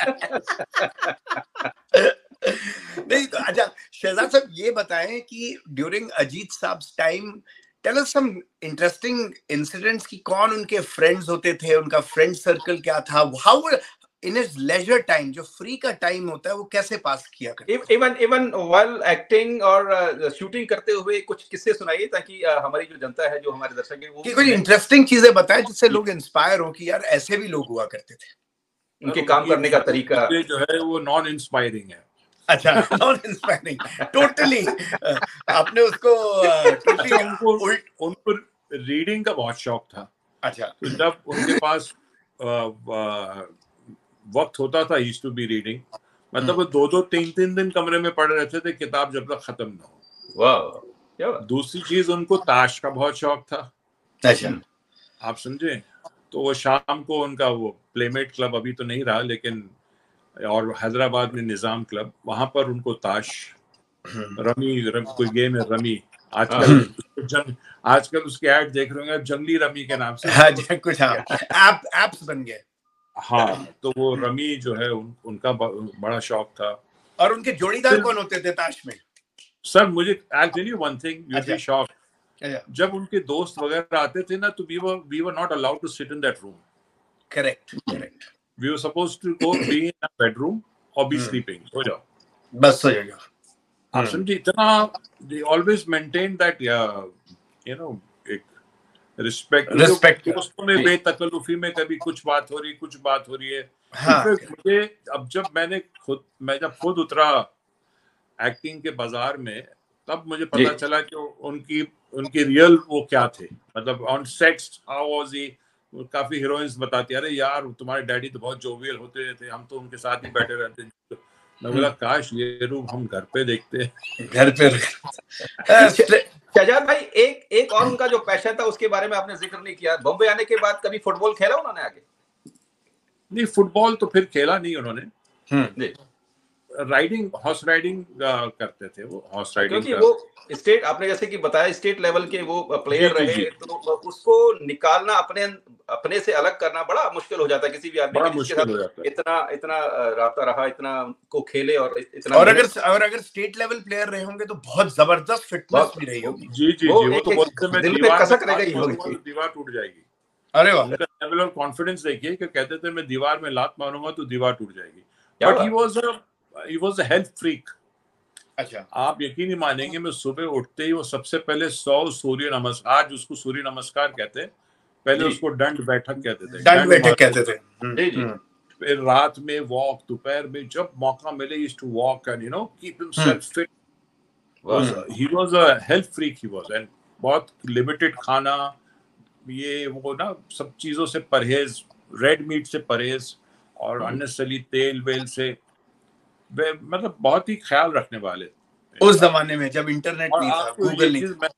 नहीं तो अच्छा शहजाद साहब, ये बताएं कि ड्यूरिंग अजीत साहब time tell us some interesting incidents की कौन उनके फ्रेंड्स होते थे, उनका फ्रेंड सर्कल क्या था, how in his leisure time, जो फ्री का टाइम होता है वो कैसे पास किया करते? इवन व्हाइल एक्टिंग और शूटिंग करते हुए कुछ किस्से सुनाइए, ताकि हमारी जो जनता है, जो हमारे दर्शक हैं, वो कि कोई इंटरेस्टिंग चीजें बताएं जिससे लोग इंस्पायर हो कि यार ऐसे भी लोग हुआ करते थे। उनके काम करने का तरीका जो है वो नॉन इंस्पायरिंग है। अच्छा, नॉन इंस्पायरिंग, टोटली आपने उसको टोटली उनको रीडिंग का बहुत शौक था। अच्छा, तो जब उनके पास वक्त होता था, यूज्ड टू बी रीडिंग, मतलब वो 2-2 3-3 दिन कमरे में पड़े रहते थे किताब जब तक खत्म ना हो। वाह, क्या बात। दूसरी चीज, उनको ताश का बहुत शौक था। अच्छा, आप समझे। तो वो शाम को उनका वो प्लेमेट क्लब, अभी तो नहीं रहा लेकिन, और हैदराबाद में निजाम क्लब, वहां पर उनको ताश, रमी कोई गेम है रमी, आजकल उसके ऐड देख रहे होंगे जंगली रमी के नाम से। हाँ जी, कुछ एप्स बन गए। हाँ, तो वो रमी जो है उनका बड़ा शौक था। और उनके जोड़ीदार कौन होते थे ताश में? सर मुझे I tell you one thing, you be shock, अच्छा, जब उनके दोस्त वगैरह आते थे ना, तो we were not allowed to sit in that room. Correct. We were supposed to go be in a bedroom और बी स्लीपिंग, हो जाओ, बस हो जाएगा। आप समझे। इतना they always maintain that, you know, एक रिस्पेक्ट। दोस्तों में बेतकल्लुफी में कभी कुछ बात हो रही है। हाँ, मुझे अब मैं जब खुद उतरा एक्टिंग के बाजार में, तब मुझे पता चला कि उनकी रियल वो क्या थे, मतलब on sets how was he. काफी हीरोइंस बताती, अरे यार तुम्हारे डैडी तो बहुत जोवियल होते थे, हम तो उनके साथ ही बैठे रहते थे। मैं बोला काश ये रूप हम घर पे देखते, घर पे। शहजाद भाई, एक और उनका जो पैशन था उसके बारे में आपने जिक्र नहीं किया। बॉम्बे आने के बाद कभी फुटबॉल खेला उन्होंने आगे? नहीं, फुटबॉल तो फिर खेला नहीं उन्होंने। राइडिंग, हॉर्स राइडिंग करते थे वो, हॉर्स राइडिंग, क्योंकि वो स्टेट, आपने जैसे कि बताया, स्टेट लेवल के वो प्लेयर रहे, तो उसको निकालना, अपने से अलग करना बड़ा मुश्किल हो जाता है किसी भी आदमी के जिसके साथ इतना राब्ता रहा, इतना को खेले और इतना। और अगर स्टेट लेवल प्लेयर रहे होंगे तो बहुत जबरदस्त फिटनेस भी रही होगी। जी, वो तो बोलते हैं दिल में कसक रह गई होगी, दीवार टूट जाएगी। अरे वाह, उनका लेवल ऑफ कॉन्फिडेंस देखिए कि कहते थे मैं दीवार में लात मारूंगा तो दीवार टूट जाएगी। But he was a health freak. अच्छा, आप यकीन नहीं मानेंगे, मैं सुबह उठते ही वो सबसे पहले 100 सूर्य नमस्कार, आज उसको सूर्य नमस्कार कहते हैं, पहले उसको दंड बैठक कहते थे, फिर रात में वॉक, दोपहर में जब मौका मिले, used to walk and you know keep himself fit. He was a health freak, he was, and बहुत लिमिटेड खाना, ये वो ना, सब चीजों से परहेज, रेड मीट से परहेज और अननेसेसरी तेल वेल से, मतलब बहुत ही ख्याल रखने वाले उस जमाने में जब इंटरनेट नहीं था, गूगल नहीं था।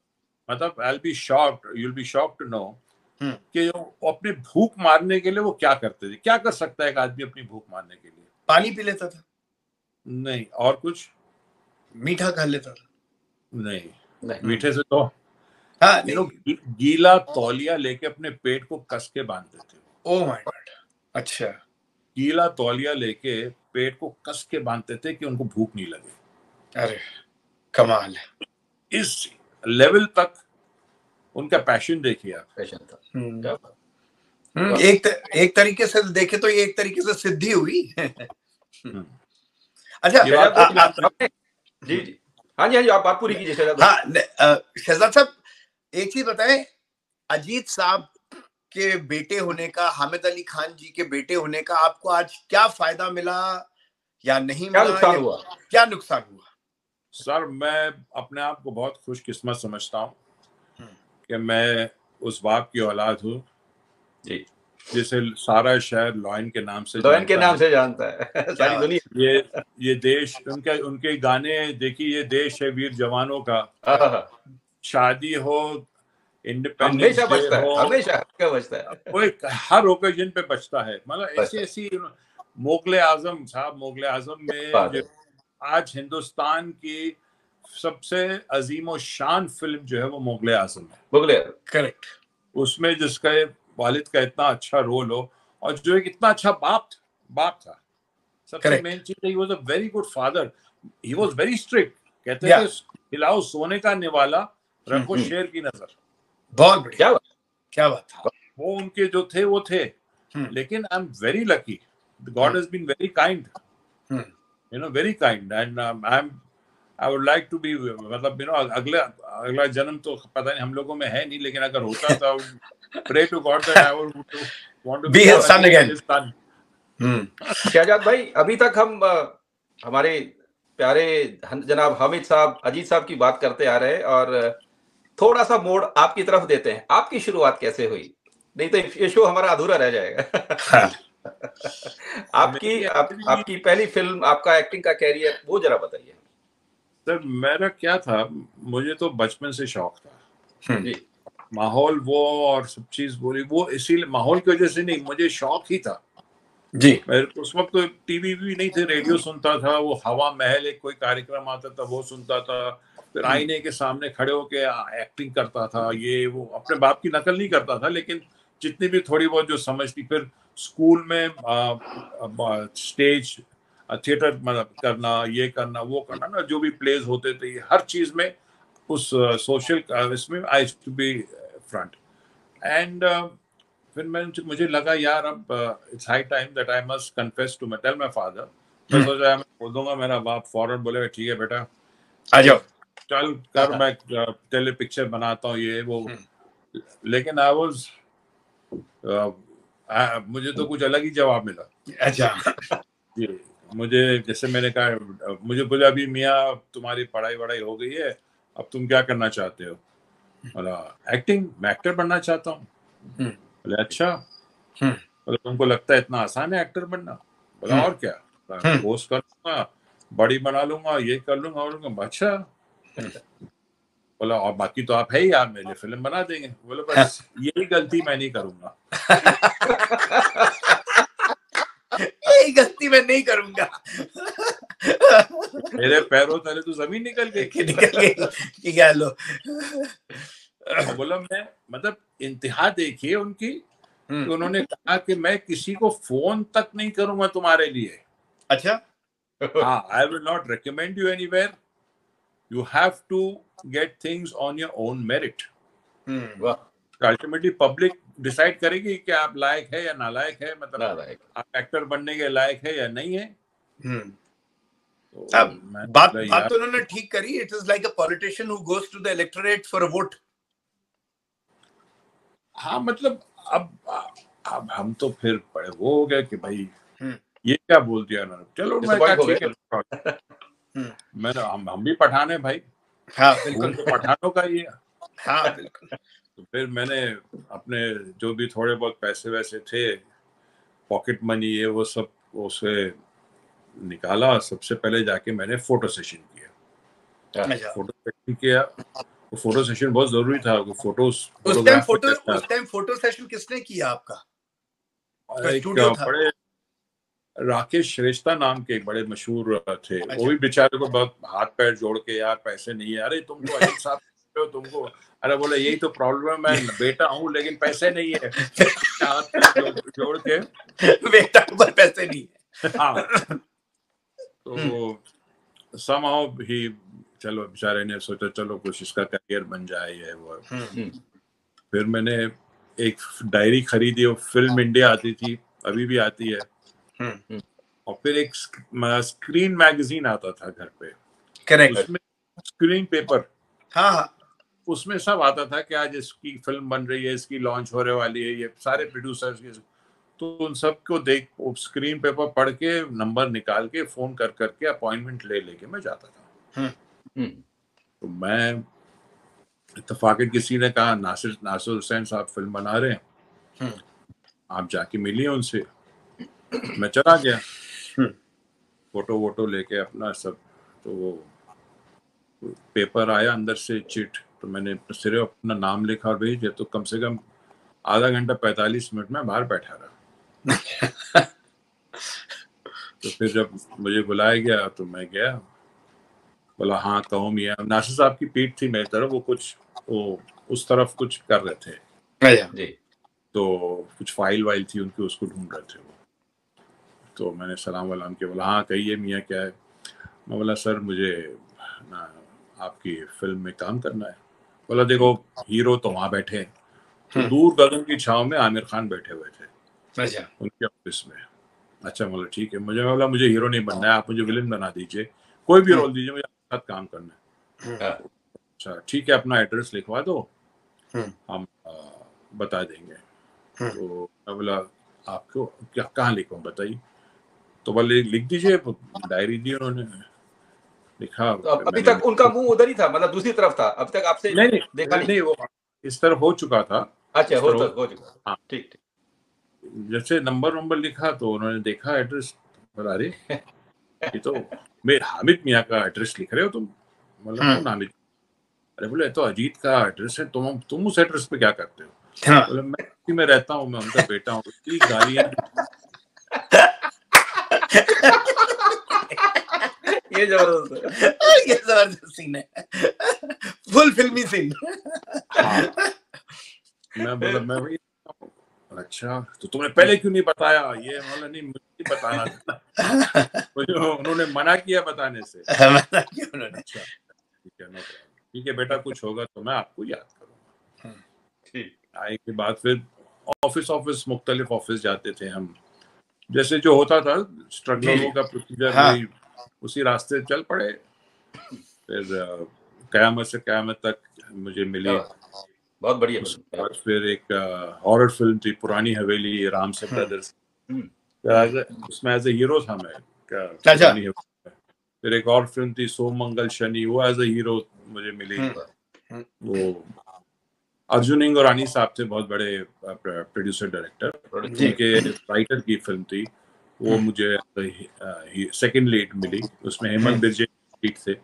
मतलब I'll be shocked, you'll be shocked to know कि वो अपने भूख मारने के लिए वो क्या करते थे। क्या कर सकता है एक आदमी अपनी भूख मारने के लिए? पानी पी लेता था। नहीं, और कुछ? मीठा खा लेता था। नहीं, मीठे से तो गीला तौलिया लेके अपने पेट को कस के बांधते थे। ओह माय गॉड, अच्छा, गीला तौलिया लेके पेट को कस के बांधते थे कि उनको भूख नहीं लगे। अरे कमाल है। इस लेवल तक उनका पैशन देखिए आप। पैशन था। एक तरीके से देखे तो ये एक तरीके से सिद्धि हुई। अच्छा, जी, हाँ जी, आप बात पूरी कीजिए शहजाद। हाँ, शहजाद साहब, एक चीज बताएं, अजीत साहब के बेटे होने का, हामिद अली खान जी के बेटे होने का आपको आज क्या फायदा मिला या नहीं मिला? क्या नुकसान हुआ? सर, मैं अपने आप को बहुत खुशकिस्मत समझता हूँ कि मैं उस बाप की औलाद हूँ जिसे सारा शहर लॉयन के नाम से जानता है सारी दुनिया। ये देश, उनके गाने देखिए, ये देश है वीर जवानों का, शादी हो, इंडिपेंडेंस डे हो, हमेशा बजता है, कोई हर ओकेजन पे बजता है। मतलब ऐसी मुगल आजम साहब, मुगल आजम में आज हिंदुस्तान की सबसे अजीम और शान फिल्म जो है वो मुगल आजम है। करेक्ट। उसमें जिसका वालिद का इतना अच्छा रोल हो, और जो एक इतना अच्छा बाप था। सबसे मेन चीज, ही was a very good father, he was very strict. कहते थे खिलाओ सोने का निवाला, रखो शेर की नजर। बहुत बढ़िया, क्या बात था। वो उनके जो थे वो थे, लेकिन I am very lucky, God has been very kind, you know, very kind, and I would like to be, मतलब यू नो, अगला जन्म तो पता नहीं हम लोगों में है नहीं, लेकिन अगर होता तो pray to God that I would want to be his son again. Shahzad भाई, अभी तक हम हमारे प्यारे जनाब हामिद साहब, अजीत साहब की बात करते आ रहे हैं, और थोड़ा सा मोड़ आपकी तरफ देते हैं। आपकी शुरुआत कैसे हुई? नहीं तो ये शो हमारा अधूरा रह जाएगा। आपकी पहली फिल्म, आपका एक्टिंग का कैरियर, वो जरा बताइए। सर मेरा क्या था, मुझे तो बचपन से शौक था जी। माहौल वो और सब चीज बोली, वो इसीलिए माहौल की वजह से नहीं, मुझे शौक ही था जी। उस वक्त तो टीवी भी नहीं थे, रेडियो सुनता था, वो हवा महल एक कोई कार्यक्रम आता था वो सुनता था, फिर आईने के सामने खड़े होके एक्टिंग करता था, ये वो, अपने बाप की नकल नहीं करता था, लेकिन जितनी भी थोड़ी बहुत जो समझ थी, फिर स्कूल में स्टेज थिएटर मतलब करना, ये करना वो करना ना, जो भी प्लेज होते थे, हर चीज में उस सोशल इसमें I to be front, and फिर मुझे लगा यार अब it's high time that I must confess to tell my father. मैं सोचा मैं बोल दूंगा, मेरा बाप फौरन बोलेगा ठीक है बेटा आ जाओ, चल कर, मैं टेली पिक्चर बनाता हूँ ये वो, लेकिन आई वाज मुझे तो कुछ अलग ही जवाब मिला। अच्छा। जी, मुझे जैसे मैंने कहा, मुझे बोला अभी मियाँ तुम्हारी पढ़ाई वढ़ाई हो गई है, अब तुम क्या करना चाहते हो? बोला एक्टिंग, मैं एक्टर बनना चाहता हूँ। बोले अच्छा, बोले तुमको लगता है इतना आसान है एक्टर बनना? बोला और क्या, कोर्स कर लूंगा, बड़ी बना लूंगा, ये कर लूंगा और लूंगा। अच्छा, बोला और बाकी तो आप है ही, आप मेरे लिए फिल्म बना देंगे। बोले बस यही गलती मैं नहीं करूंगा। यही गलती मैं नहीं करूंगा। मेरे पैरों तले तो जमीन निकल गई। निकल गई कि क्या लो। और बोला मैं, मतलब इंतहा देखिए उनकी, कि उन्होंने कहा कि मैं किसी को फोन तक नहीं करूंगा तुम्हारे लिए। अच्छा। हाँ, I will not recommend you anywhere, you have to get things on your own merit. Ultimately public decide करेगी कि आप लायक है या नालायक है, मतलब आप एक्टर बनने के लायक है या नहीं है। तो बात तो उन्होंने ठीक करी। It is like a politician who goes to the electorate for a vote. हाँ, मतलब अब हम तो फिर बड़े वो हो गए कि भाई ये क्या बोल दिया ना, चलो मैं कहा ठीक है, मैंने हम भी पठान है भाई। हाँ बिल्कुल, तो पठानों का ही है। हाँ बिल्कुल। तो फिर मैंने अपने जो भी थोड़े बहुत पैसे वैसे थे, पॉकेट मनी ये वो सब, उसे निकाला। सबसे पहले जाके मैंने फोटो सेशन किया। फोटो सेशन किया, तो फोटो सेशन बहुत जरूरी था। उस टाइम फोटो सेशन किसने किया आपका? एक बड़े राकेश श्रेष्ठा नाम के एक बड़े मशहूर थे। अच्छा। वो भी बेचारे को बहुत हाथ पैर जोड़ के, यार पैसे नहीं है, अरे तुम तो अजीत साहब तुमको, अरे बोले यही तो प्रॉब्लम है, मैं बेटा हूँ लेकिन पैसे नहीं है। हाथ पैर जोड़ के, बेटा पर पैसे नहीं है। हाँ, तो somehow ही, चलो बेचारे ने सोचा चलो कुछ इसका करियर बन जाए ये वो। फिर मैंने एक डायरी खरीदी, वो फिल्म इंडिया आती थी, अभी भी आती है, और फिर एक स्क्रीन मैगजीन आता था घर पे। करेक्ट। उसमें स्क्रीन पेपर, हाँ, उसमें सब आता था कि आज इसकी फिल्म बन रही है, इसकी लॉन्च होने वाली है, ये सारे प्रोड्यूसर्स के, तो उन सबको देख, स्क्रीन पेपर पढ़ के, नंबर निकाल के, फोन कर करके अपॉइंटमेंट ले लेके मैं जाता था। तो मैं इत्तेफाकन किसी ने कहा नासिर हुसैन साहब फिल्म बना रहे हैं, आप जाके मिलिए उनसे। मैं चला गया, फोटो वोटो लेके अपना सब। तो वो पेपर आया अंदर से चिट, तो मैंने सिर्फ अपना नाम लिखा और भेज दिया। तो कम से कम आधा घंटा 45 मिनट में बाहर बैठा रहा। तो फिर जब मुझे बुलाया गया तो मैं गया। बोला हाँ कहो मियाँ। नासिर साहब की पीठ थी मेरी तरफ, वो कुछ वो उस तरफ कुछ कर रहे थे जी, तो कुछ फाइल वाइल थी उनकी, उसको ढूंढ रहे थे वो। तो मैंने सलाम वलाम किया। बोला हाँ कहिए मियाँ क्या है? मैं बोला सर मुझे ना आपकी फिल्म में काम करना है। बोला देखो हीरो तो वहां बैठे हैं, तो दूर गगन की छाव में आमिर खान बैठे हुए थे अच्छा उनके ऑफिस में। अच्छा बोला ठीक है, बोला मुझे हीरो नहीं बनना है, आप मुझे विलन बना दीजिए, कोई भी रोल दीजिए, मुझे आपके साथ काम करना है। अच्छा ठीक है, अपना एड्रेस लिखवा दो, हम बता देंगे। तो मैं बोला आपको क्या कहाँ लिखूं बताइए, तो बोले लिख दीजिए, डायरी दी उन्होंने, लिखा। तो अभी तक उनका मुंह उधर ही था, मतलब दूसरी तरफ था, अभी तक आपसे देखा नहीं, वो इस तरह हो चुका था। अच्छा हो चुका। हाँ ठीक ठीक। जैसे नंबर लिखा तो उन्होंने देखा एड्रेस, बोला अरे ये तो मेरे हामिद मियाँ का एड्रेस लिख रहे हो तुम। मतलब कौन हामिद? अरे बोले तो अजीत का एड्रेस है, तुम उस एड्रेस पे क्या करते हो? बोले मैं उसी में रहता हूँ, मैं उनका बेटा हूँ। इतनी गालियां ये जबरदस्त है, ये जबरदस्त सीन है, फुल फिल्मी सीन। हाँ मैं बोला मैं वही, अच्छा तो तुमने पहले क्यों नहीं बताया? ये बोला नहीं मुझे बताना था, मुझे उन्होंने मना किया बताने से। अच्छा ठीक है बेटा, कुछ होगा तो मैं आपको याद करूंगा। ठीक। आए के बाद फिर ऑफिस मुख्तलिफ ऑफिस जाते थे हम, जैसे जो होता था स्ट्रगलरों का प्रोसीजर, वही उसी रास्ते चल पड़े। फिर कयामत से कयामत तक मुझे मिली, बहुत बढ़िया। उसके बाद फिर एक हॉरर फिल्म थी पुरानी हवेली, राम से ब्रदर्स, उसमें एज ए हीरो था मैं, पुरानी हवेली। फिर एक और फिल्म थी सोम मंगल शनि, वो एज ए हीरो मुझे मिली। वो अर्जुन इंगोरानी साहब थे, बहुत बड़े प्रोड्यूसर डायरेक्टर, उनके राइटर की फिल्म थी वो, मुझे सेकंड लीड मिली उसमें, हेमंत बिरजे लीड थे।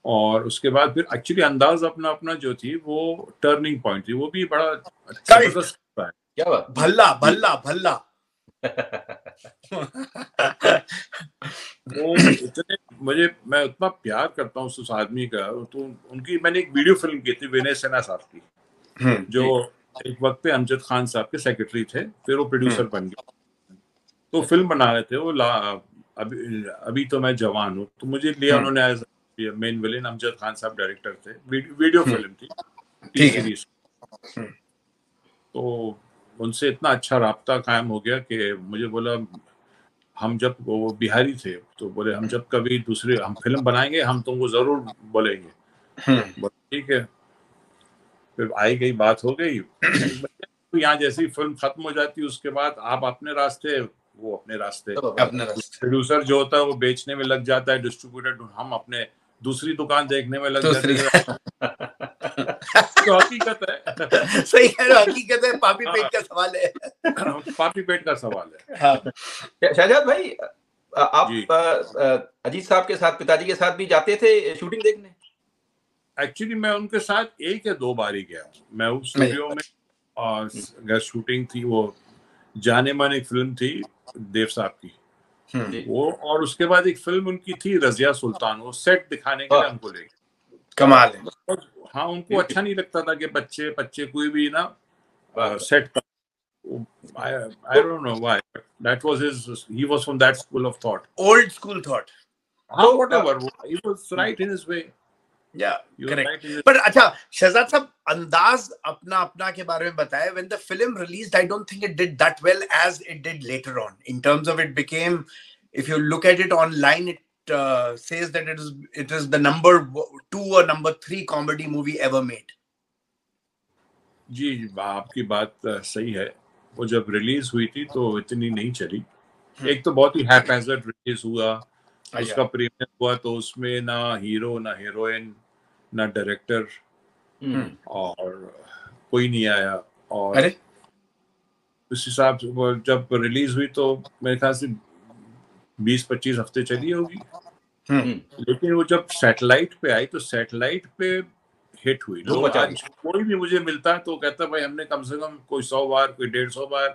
और उसके बाद फिर एक्चुअली अंदाज अपना जो थी वो टर्निंग पॉइंट थी, वो भी बड़ा जबरदस्त है। क्या बात, भल्ला भल्ला भल्ला। वो इतने मैं उतना प्यार करता हूँ उस आदमी का। तो उनकी मैंने एक वीडियो फिल्म की थी विनय सिन्हा साहब की, जो एक वक्त पे अमजद खान साहब के सेक्रेटरी थे, फिर वो प्रोड्यूसर बन गए। तो फिल्म बना रहे थे वो, अभी तो मैं जवान हूँ, तो मुझे लिया उन्होंने as main villain. Amjad Khan साहब डायरेक्टर थे, वीडियो फिल्म थी, टी सीरीज। तो उनसे इतना अच्छा राब्ता कायम हो गया कि मुझे बोला, हम जब वो बिहारी थे तो बोले हम जब कभी दूसरे हम फिल्म बनाएंगे हम तुमको जरूर बोलेंगे। ठीक है, फिर आई गई बात हो गई। यहाँ जैसी फिल्म खत्म हो जाती उसके बाद आप अपने रास्ते, वो अपने रास्ते। प्रोड्यूसर जो होता है वो बेचने में लग जाता है, डिस्ट्रीब्यूटर, हम अपने दूसरी दुकान देखने में लग जाते हैं। तो हकीकत है, सही कह रहे हो, हकीकत है, पापी पेट का सवाल है, पापी पेट का सवाल है। हाँ। शहजाद भाई, आप अजीत साहब के साथ, पिताजी के साथ भी जाते थे शूटिंग देखने? एक्चुअली मैं उनके साथ 1 या 2 बार ही गया हूँ। मैं उस स्टूडियो में, और अगर शूटिंग थी वो जाने माने एक फिल्म थी देव साहब की, वो, और उसके बाद एक फिल्म उनकी थी रजिया सुल्तान, वो सेट दिखाने के लिए हमको ले गए। कमाल है। हाँ उनको अच्छा नहीं लगता था कि बच्चे कोई भी ना सेट का, I don't know why, but that was he was from that school of thought, old school thought. Whatever, he was right in his way. Yeah, correct. But अच्छा शहजाद साहब, अंदाज अपना के बारे में बताएं. When the film released, I don't think it did that well as it did later on. In terms of it became, if you look at it online, it says that it is the number 2 or number 3 comedy movie ever made. जी आपकी बात सही है। वो जब release हुई थी तो इतनी नहीं चली। एक तो बहुत ही हैपहैज़र्ड रिलीज हुआ, उसका प्रीमियर हुआ तो उसमें ना हीरो ना हीरोइन ना डायरेक्टर और कोई नहीं आया। और उस हिसाब से जब रिलीज हुई तो मेरे ख्याल से 20-25 हफ्ते चली होगी। लेकिन वो जब सैटेलाइट पे आई तो सैटेलाइट पे हिट हुई। लोग आज कोई भी मुझे मिलता है तो कहता है भाई हमने कम से कम कोई 100 बार कोई 150 बार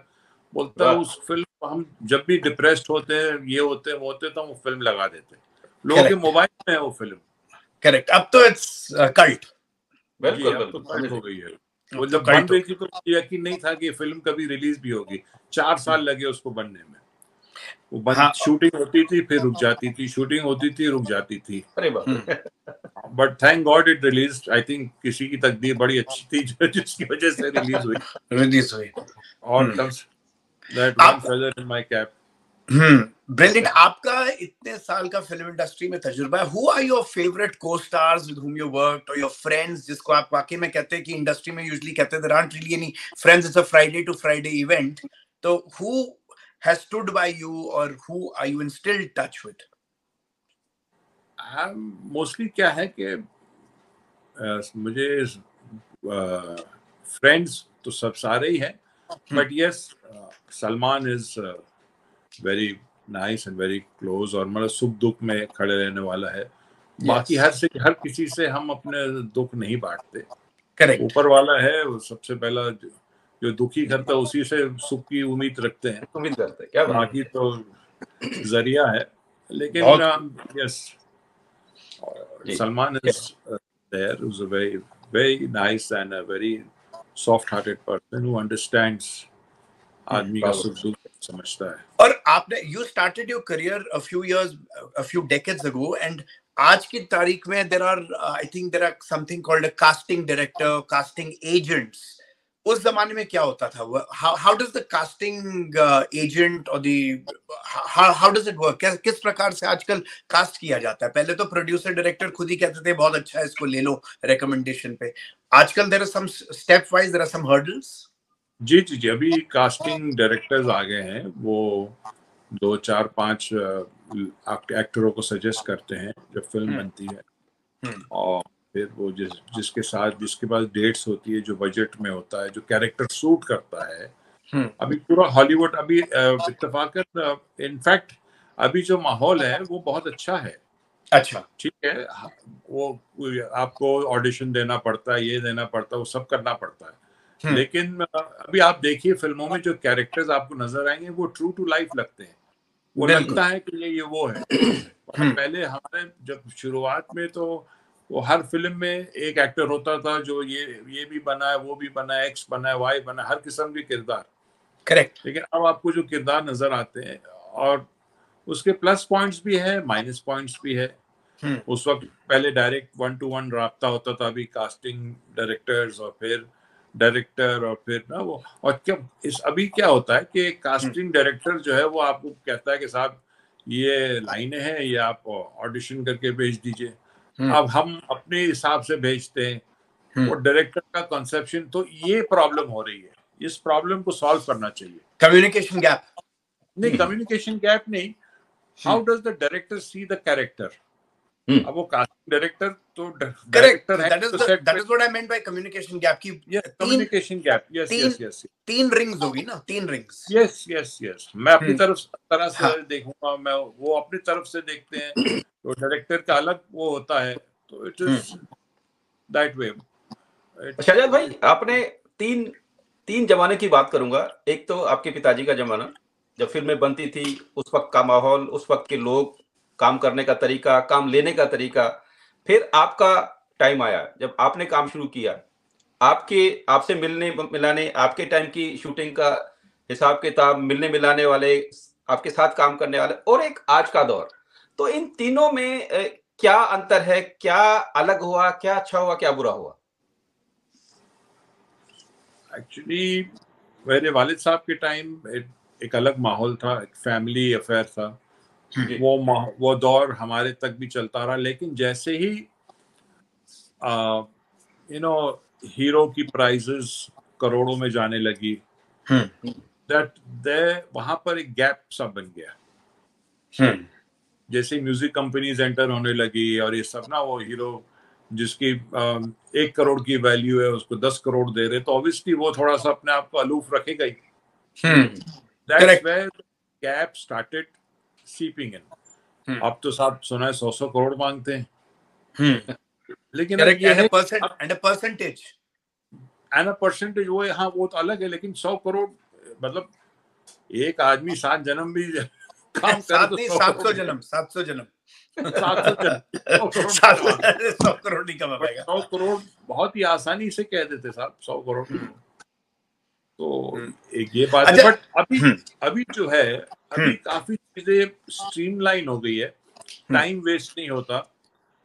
बोलता है उस फिल्म, हम जब भी डिप्रेस्ड होते हैं ये होते हैं वो होते तो वो फिल्म लगा देते। लोगों के मोबाइल में है वो फिल्म। करेक्ट, अब तो इट्स कल्ट। बिल्कुल अब तो कल्ट हो गई है। वो जब बन रही थी तो यकीन नहीं था कि फिल्म कभी रिलीज भी होगी। 4 साल लगे उसको बनने में। वो बंद शूटिंग होती थी फिर रुक जाती थी, शूटिंग होती थी रुक जाती थी। अरे बाप रे। But thank God it release. I think किसी की तकदीर बड़ी अच्छी थी जिसकी वजह से रिलीज हुई। और that one feather in my cap. Brilliant. आपका इतने साल का फिल्म इंडस्ट्री में तजुर्बा है, हु आर योर फेवरेट को stars with whom you worked, और योर फ्रेंड्स जिसको आप वाकई में कहते हैं कि इंडस्ट्री में यूजुअली कहते हैं there aren't really any friends, it's a Friday to Friday event, तो who has stood by you और who are you in still touch with? Mostly क्या है कि मुझे फ्रेंड्स तो सब सारे ही हैं, but yes Salman is very nice and very close, और मतलब सुख दुख में खड़े रहने वाला है। बाकी हर किसी से हम अपने दुख नहीं बांटते। करेक्ट। ऊपर वाला है वो सबसे पहला जो दुखी करता है उसी से सुख की उम्मीद रखते हैं, क्या बाकी तो जरिया है। लेकिन yes Salman is there, who's a very, very nice and a very soft-hearted person who understands आदमी का सुख दुख समझता है। और आपने you started your career a few decades ago, and आज की तारीख में there are I think there are something called a casting director, casting agents. उस जमाने में क्या होता था? How does the casting agent or the how does it work? किस प्रकार से आजकल कास्ट किया जाता है? पहले तो प्रोड्यूसर डायरेक्टर खुद ही कहते थे बहुत अच्छा है इसको ले लो रिकमेंडेशन पे। आजकल there are some step wise, there are some hurdles. जी जी जी, अभी कास्टिंग डायरेक्टर्स आ गए हैं, वो 2 4 5 एक्टरों को सजेस्ट करते हैं जब फिल्म बनती है, और फिर वो जिसके पास डेट्स होती है, जो बजट में होता है, जो कैरेक्टर सूट करता है। अभी पूरा हॉलीवुड अभी इत्तेफाकन इनफैक्ट अभी जो माहौल है वो बहुत अच्छा है। अच्छा, ठीक है, वो आपको ऑडिशन देना पड़ता है, ये देना पड़ता है, वो सब करना पड़ता है, लेकिन अभी आप देखिए फिल्मों में जो कैरेक्टर्स आपको नजर आएंगे वो ट्रू टू लाइफ लगते हैं। वो लगता है कि ये वो है। पहले हमारे जब शुरुआत में तो वो हर फिल्म में एक एक्टर होता था जो ये भी बना है, वो भी बना है, एक्स बना है, वाई बना है, हर किस्म के किरदार। करेक्ट। लेकिन अब आपको जो किरदार नजर आते हैं, और उसके प्लस पॉइंट्स भी है, माइनस पॉइंट्स भी है। उस वक्त पहले डायरेक्ट 1-to-1 राब्ता होता था, अभी कास्टिंग डायरेक्टर्स और फिर डायरेक्टर और फिर ना वो, और अभी क्या होता है कि कास्टिंग डायरेक्टर जो है वो आपको कहता है कि साहब ये लाइनें हैं, ये आप ऑडिशन करके भेज दीजिए। अब हम अपने हिसाब से भेजते हैं, वो डायरेक्टर का कंसेप्शन, तो ये प्रॉब्लम हो रही है। इस प्रॉब्लम को सॉल्व करना चाहिए। कम्युनिकेशन गैप नहीं, कम्युनिकेशन गैप नहीं, how does the director see the character. अब वो कास्टिंग डायरेक्टर तो डायरेक्टर है, that is what I meant by communication gap की communication gap। yes तीन रिंग्स होगी ना, 3 रिंग्स। yes मैं अपनी तरफ से देखूंगा, मैं वो अपनी तरफ से देखते हैं, तो डायरेक्टर का अलग वो होता है, तो it is that way. Shahzad भाई, आपने तीन जमाने की बात करूंगा। एक तो आपके पिताजी का जमाना, जब फिल्में बनती थी, उस वक्त का माहौल, उस वक्त के लोग, काम करने का तरीका, काम लेने का तरीका। फिर आपका टाइम आया जब आपने काम शुरू किया, आपसे मिलने मिलाने, आपके टाइम की शूटिंग का हिसाब किताब, मिलने मिलाने वाले, आपके साथ काम करने वाले, और एक आज का दौर। तो इन तीनों में क्या अंतर है? क्या अलग हुआ? क्या अच्छा हुआ, क्या बुरा हुआ? एक्चुअली मेरे वालिद साहब के टाइम एक अलग माहौल था, एक फैमिली अफेयर था। वो दौर हमारे तक भी चलता रहा, लेकिन जैसे ही हीरो की प्राइजेस करोड़ों में जाने लगी, वहां पर एक गैप सा बन गया। जैसे म्यूजिक कंपनीज एंटर होने लगी और ये सब ना, वो हीरो जिसकी 1 करोड़ की वैल्यू है उसको 10 करोड़ दे रहे, तो ऑब्वियसली वो थोड़ा सा अपने आप को अलूफ रखेगा ही। That's where the gap started seeping in। अब तो साहब सुना है 100 करोड़ मांगते हैं, लेकिन ये है परसेंटेज वो, हाँ वो तो अलग है, लेकिन 100 करोड़ मतलब एक आदमी 7 जन्म भी काम करे तो 700 जन्म 100 करोड़ नहीं कमा पाएगा। 100 करोड़ बहुत ही आसानी से कह देते साहब, 100 करोड़। तो एक ये बात है। बट अभी जो है, अभी काफी चीजें स्ट्रीमलाइन हो गई है, टाइम वेस्ट नहीं होता,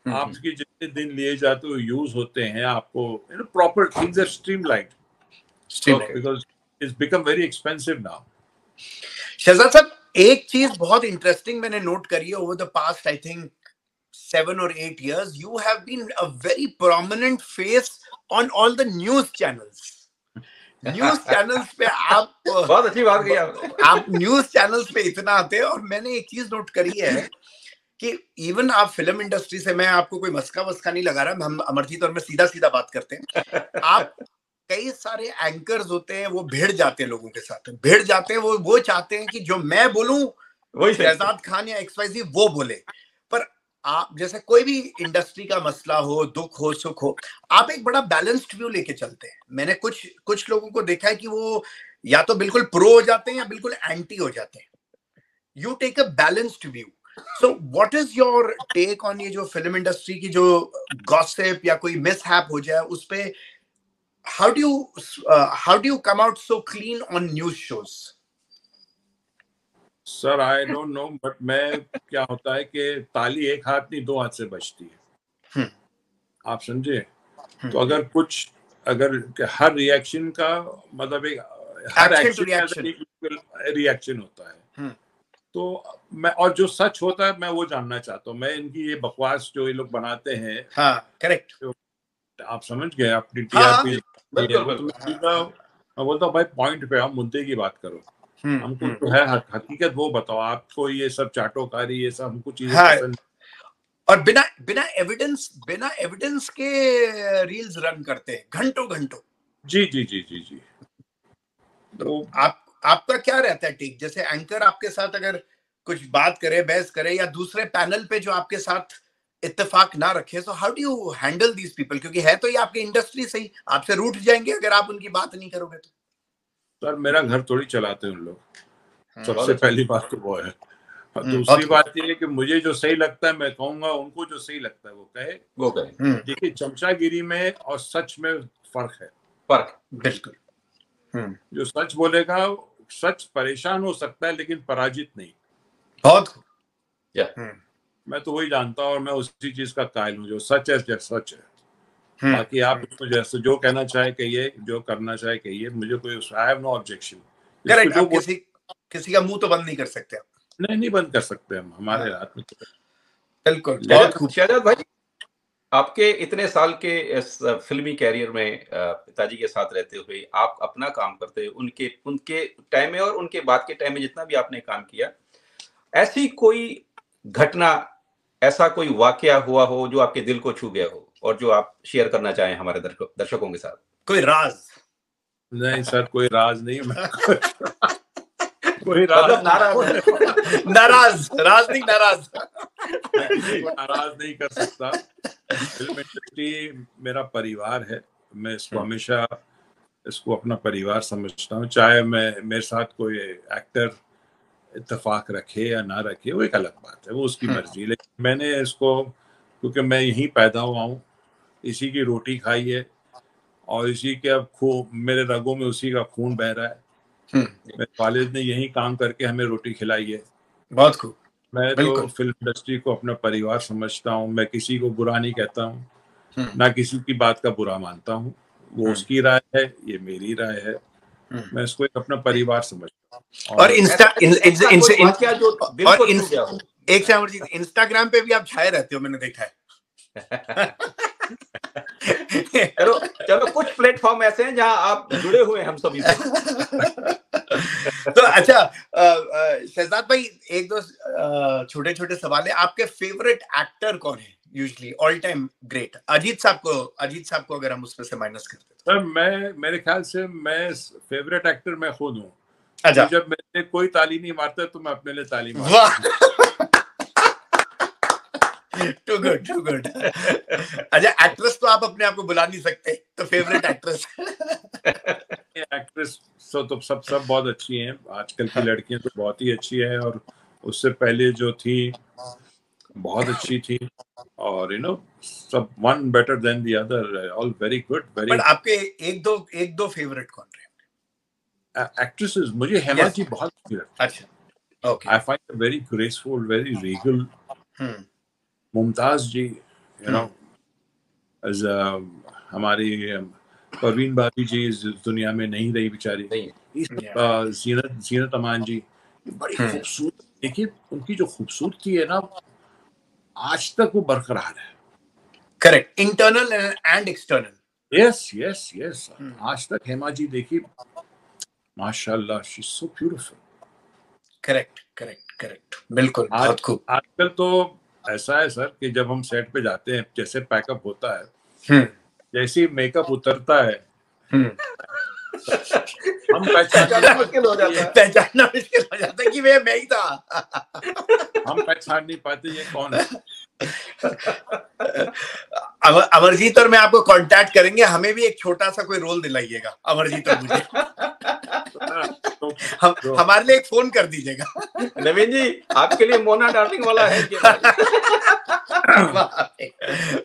आपके जितने दिन लिए जाते हो यूज होते हैं, आपको proper things are streamlined because it's become very expensive now. Shahzad sahab, एक चीज बहुत इंटरेस्टिंग मैंने नोट करी है, over the past I think 7 or 8 years, you have been a very prominent face on all the news channels. News channels पे आप बहुत अच्छी बात कही आपने। आप न्यूज चैनल्स पे इतना आते हैं, और मैंने एक चीज नोट करी है कि इवन आप फिल्म इंडस्ट्री से, मैं आपको कोई मस्का नहीं लगा रहा, हम अमरजीत और मैं सीधा सीधा बात करते हैं, आप कई सारे एंकर्स होते हैं, वो भिड़ जाते हैं लोगों के साथ, भिड़ जाते हैं, वो चाहते हैं कि जो मैं बोलूं वही शहजाद खान या XYZ वो बोले। पर आप जैसे कोई भी इंडस्ट्री का मसला हो, दुख हो, सुख हो, आप एक बड़ा बैलेंस्ड व्यू लेके चलते हैं। मैंने कुछ लोगों को देखा है कि वो या तो बिल्कुल प्रो हो जाते हैं या बिल्कुल एंटी हो जाते हैं। You take a balanced view. So what is your take on ये जो फिल्म इंडस्ट्री की जो गॉसिप या कोई मिसहैप हो जाए उस पे, how do you come out so clean on news shows? Sir I don't know, but मैं क्या होता है कि ताली एक हाथ नहीं 2 हाथ से बजती है, आप समझे। तो अगर हर रिएक्शन का मतलब हर एक्शन रिएक्शन होता है, तो मैं, और जो सच होता है मैं वो जानना चाहता हूँ। मैं इनकी ये बकवास जो ये लोग बनाते हैं, हाँ करेक्ट, आप समझ गए, अपनी TRP, मैं बोलता हूँ भाई पॉइंट पे आओ, मुद्दे की बात करो, हमको जो है हकीकत वो बताओ। आपको ये सब चाटोकारी, ये सब हमको चीजें पसंद, और बिना एविडेंस के रील्स रन करते हैं घंटों। जी जी जी जी जी। तो आपका क्या रहता है टेक? जैसे एंकर आपके साथ अगर कुछ बात करे, बहस करे, या दूसरे पैनल पे जो आपके साथ इत्तेफाक ना रखे, so how do you handle these people? क्योंकि है तो ये आपकी इंडस्ट्री से ही, आपसे रूठ जाएंगे अगर आप उनकी बात नहीं करोगे तो। सर मेरा घर थोड़ी चलाते हैं उन लोग, सबसे पहली बात तो वो है। दूसरी बात ये है कि मुझे जो सही लगता है मैं कहूंगा, उनको जो सही लगता है वो कहे। देखिए, चमचागिरी में और सच में फर्क है, बिल्कुल। जो सच बोलेगा, सच परेशान हो सकता है लेकिन पराजित नहीं। बहुत मैं तो वही जानता हूँ, और मैं उसी चीज का कायल हूँ, जो सच है सच है। बाकी आप इसको जैसे जो कहना चाहे कहिए, जो करना चाहे कहिए, मुझे कोई I have no objection. Correct, आप किसी का मुंह तो बंद नहीं कर सकते आप। नहीं बंद कर सकते हम, हमारे हाथ में। बिल्कुल। बहुत खूब। शहजाद भाई, आपके इतने साल के इस फिल्मी कैरियर में पिताजी के साथ रहते हुए आप अपना काम करते हुए, उनके टाइम में और उनके बाद के टाइम में जितना भी आपने काम किया, ऐसी कोई घटना, ऐसा कोई वाकया हुआ हो जो आपके दिल को छू गया हो और जो आप शेयर करना चाहें हमारे दर्शकों के साथ? कोई राज? नहीं सर, कोई राज नहीं। कोई राज नाराज नहीं कर सकता। फिल्म इंडस्ट्री मेरा परिवार है, मैं इसको हमेशा इसको अपना परिवार समझता हूँ। चाहे मेरे साथ कोई एक्टर इत्तेफाक रखे या ना रखे, वो एक अलग बात है, वो उसकी मर्जी। लेकिन मैंने इसको, क्योंकि मैं यहीं पैदा हुआ हूँ, इसी की रोटी खाई है, और इसी के अब मेरे रगों में उसी का खून बह रहा है। मेरे वालिद ने यही काम करके हमें रोटी खिलाई है। बहुत खूब। मैं तो फिल्म इंडस्ट्री को अपना परिवार समझता हूँ। मैं किसी को बुरा नहीं कहता हूँ, ना किसी की बात का बुरा मानता हूँ। वो उसकी राय है, ये मेरी राय है। मैं इसको एक अपना परिवार समझता हूँ। और एक से अमरजीत, इंस्टाग्राम पे भी आप छाए रहते हो, मैंने देखा है। चलो कुछ प्लेटफॉर्म ऐसे हैं जहां आप जुड़े हुए हैं हम सभी से। तो अच्छा शहजाद भाई, एक दो छोटे सवाल है। आपके फेवरेट एक्टर कौन है usually, all time great? Ajit साहब को अगर हम उसमें से माइनस करते सर, मेरे ख्याल से मैं फेवरेट एक्टर मैं खुद हूँ। अच्छा। जब मेरे कोई ताली नहीं मारता तो मैं अपने लिए ताली मारता हूँ। To good. अच्छा, एक्ट्रेस तो आप अपने आप को बुला नहीं सकते, तो फेवरेट एक्ट्रेस? एक्ट्रेस तो सब बहुत अच्छी हैं। आजकल की लड़कियां तो बहुत ही अच्छी है, और उससे पहले जो थी बहुत अच्छी थी, और सब one better than the other, all very good. But आपके एक दो फेवरेट कौन रहे? एक्ट्रेसेस मुझे हेमा जी बहुत अच्छी लगती है। अच्छा, okay. I find very graceful, very regal. Mumtaz ji, you know, as हमारी परवीन बाबी जी इस दुनिया में नहीं रही बेचारी। जीनत अमान जी बड़ी खूबसूरत, देखिए उनकी जो खूबसूरती है ना आज तक वो बरकरार है। Correct, internal and external. Yes yes yes, आज तक हेमा जी देखिए माशाल्लाह, she is so beautiful. Correct correct correct, बिल्कुल, बहुत खूब। आजकल तो ऐसा है सर कि जब हम सेट पे जाते हैं, जैसे पैकअप होता है, जैसे मेकअप उतरता है, हम पहचानना मुश्किल हो जाता है कि मैं ही था। हम पहचान नहीं पाते ये कौन है। अमरजीत और मैं आपको कांटेक्ट करेंगे, हमें भी एक छोटा सा कोई रोल दिलाइएगा अमरजीत और मुझे। हमारे लिए एक फोन कर दीजिएगा। नवीन जी, आपके लिए मोना डार्लिंग वाला है क्या?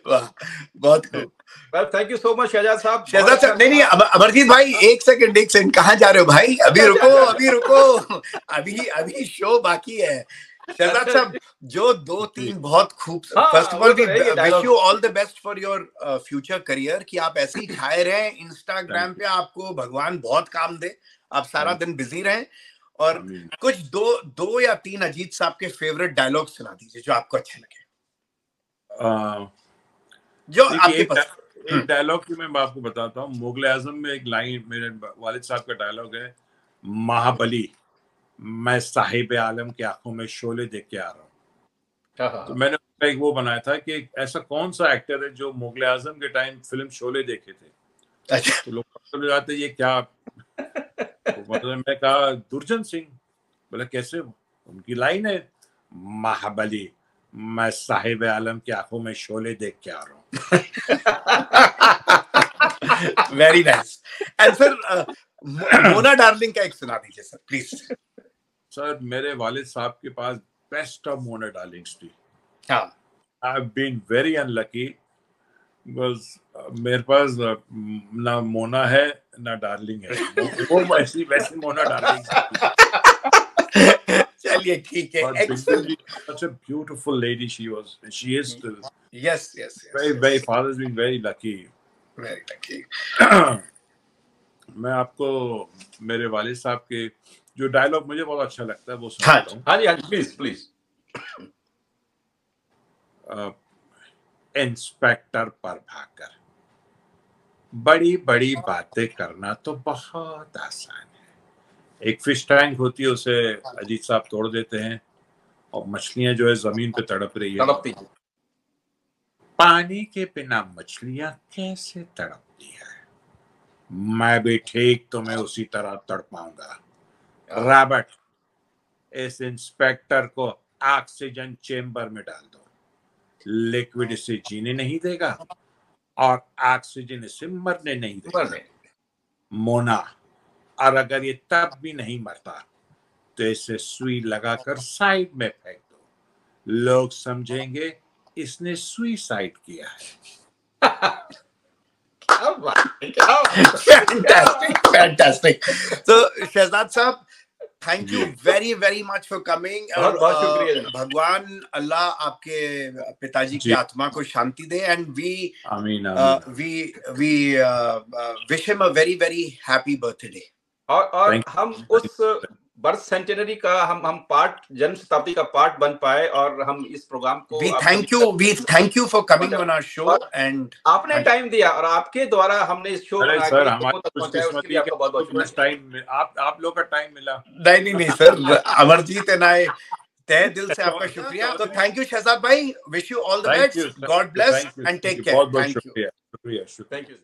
वाह, बहुत खूब। Thank you so much Shahzad साहब। शहजाद साहब, नहीं अमरजीत भाई, एक सेकंड, कहाँ जा रहे हो भाई? अभी रुको, अभी शो बाकी है। शहजाद साहब, जो 2-3 बहुत खूब, first of all wish you all the best for your future career, कि आप ऐसे ही छाए रहें इंस्टाग्राम पे, आपको भगवान बहुत काम दे, आप सारा दिन बिजी रहें। और कुछ दो या 3 अजीत साहब के फेवरेट डायलॉग सुना दीजिए जो आपको अच्छे लगे, जो आपके पास। एक डायलॉग की मैं आपको बताता हूँ। मुगल आजम में एक लाइन, मेरे वालिद साहब का डायलॉग है, महाबली मैं साहिब आलम की आंखों में शोले देख के आ रहा हूँ। तो मैंने एक वो बनाया था कि ऐसा कौन सा एक्टर है जो मुगल आजम के टाइम फिल्म शोले देखे थे। अच्छा। तो लोग पकड़ जाते ये क्या, तो मतलब मैं कहा दुर्जन सिंह। बोला कैसे? उनकी लाइन है, महाबली मैं साहिब आलम की आंखों में शोले देख के आ रहा हूँ। Very nice. And sir, Mona darling का एक सुना दीजिए सर, प्लीज। सर, मेरे वालिद साहब के पास बेस्ट ऑफ मोना डार्लिंग्स थी। हाँ, I have been very unlucky, because मेरे पास ना मोना है ना डार्लिंग है। वो वैसी मोना डार्लिंग। चलिए ठीक है। Such a beautiful lady she was. She is still. Yes. Very. Father's been very lucky. Very lucky. मैं आपको मेरे वालिद साहब के जो डायलॉग मुझे बहुत अच्छा लगता है वो सुनाता हूँ। हाँ जी, प्लीज। इंस्पेक्टर प्रभाकर, बड़ी बड़ी बातें करना तो बहुत आसान है। एक फिश टैंक होती है, उसे अजीत साहब तोड़ देते हैं और मछलियां जो है जमीन पे तड़प रही है। पानी के बिना मछलियां कैसे तड़पती है, मैं भी ठीक तुम्हें उसी तरह तड़पाऊंगा। रॉबर्ट, इस इंस्पेक्टर को ऑक्सीजन चेंबर में डाल दो, लिक्विड इसे जीने नहीं देगा और ऑक्सीजन इसे मरने नहीं देगा। मोना, और अगर ये तब भी नहीं मरता तो इसे सुई लगाकर साइड में फेंक दो, लोग समझेंगे इसने सुसाइड किया है। फैंटास्टिक। तो Shahzad sahab, thank you very much for coming. बहुत शुक्रिया। भगवान अल्लाह आपके पिताजी की आत्मा को शांति दे, and we wish him a very happy birthday. और हम उस बर्थ सेंटेनरी का हम पार्ट, जन्म शताब्दी का पार्ट बन पाए, और हम इस प्रोग्राम को we thank you for coming on our show, and आपने टाइम दिया और आपके द्वारा हमने इस शो बनाया। सर, हमारी बहुत टाइम, आप लोग का टाइम मिला। नहीं सर, अमरजीत एंड आई तहे दिल से आपका शुक्रिया। तो थैंक यू शहजाद भाई, wish you all the best, God bless and take care. बहुत शुक्रिया। Thank you.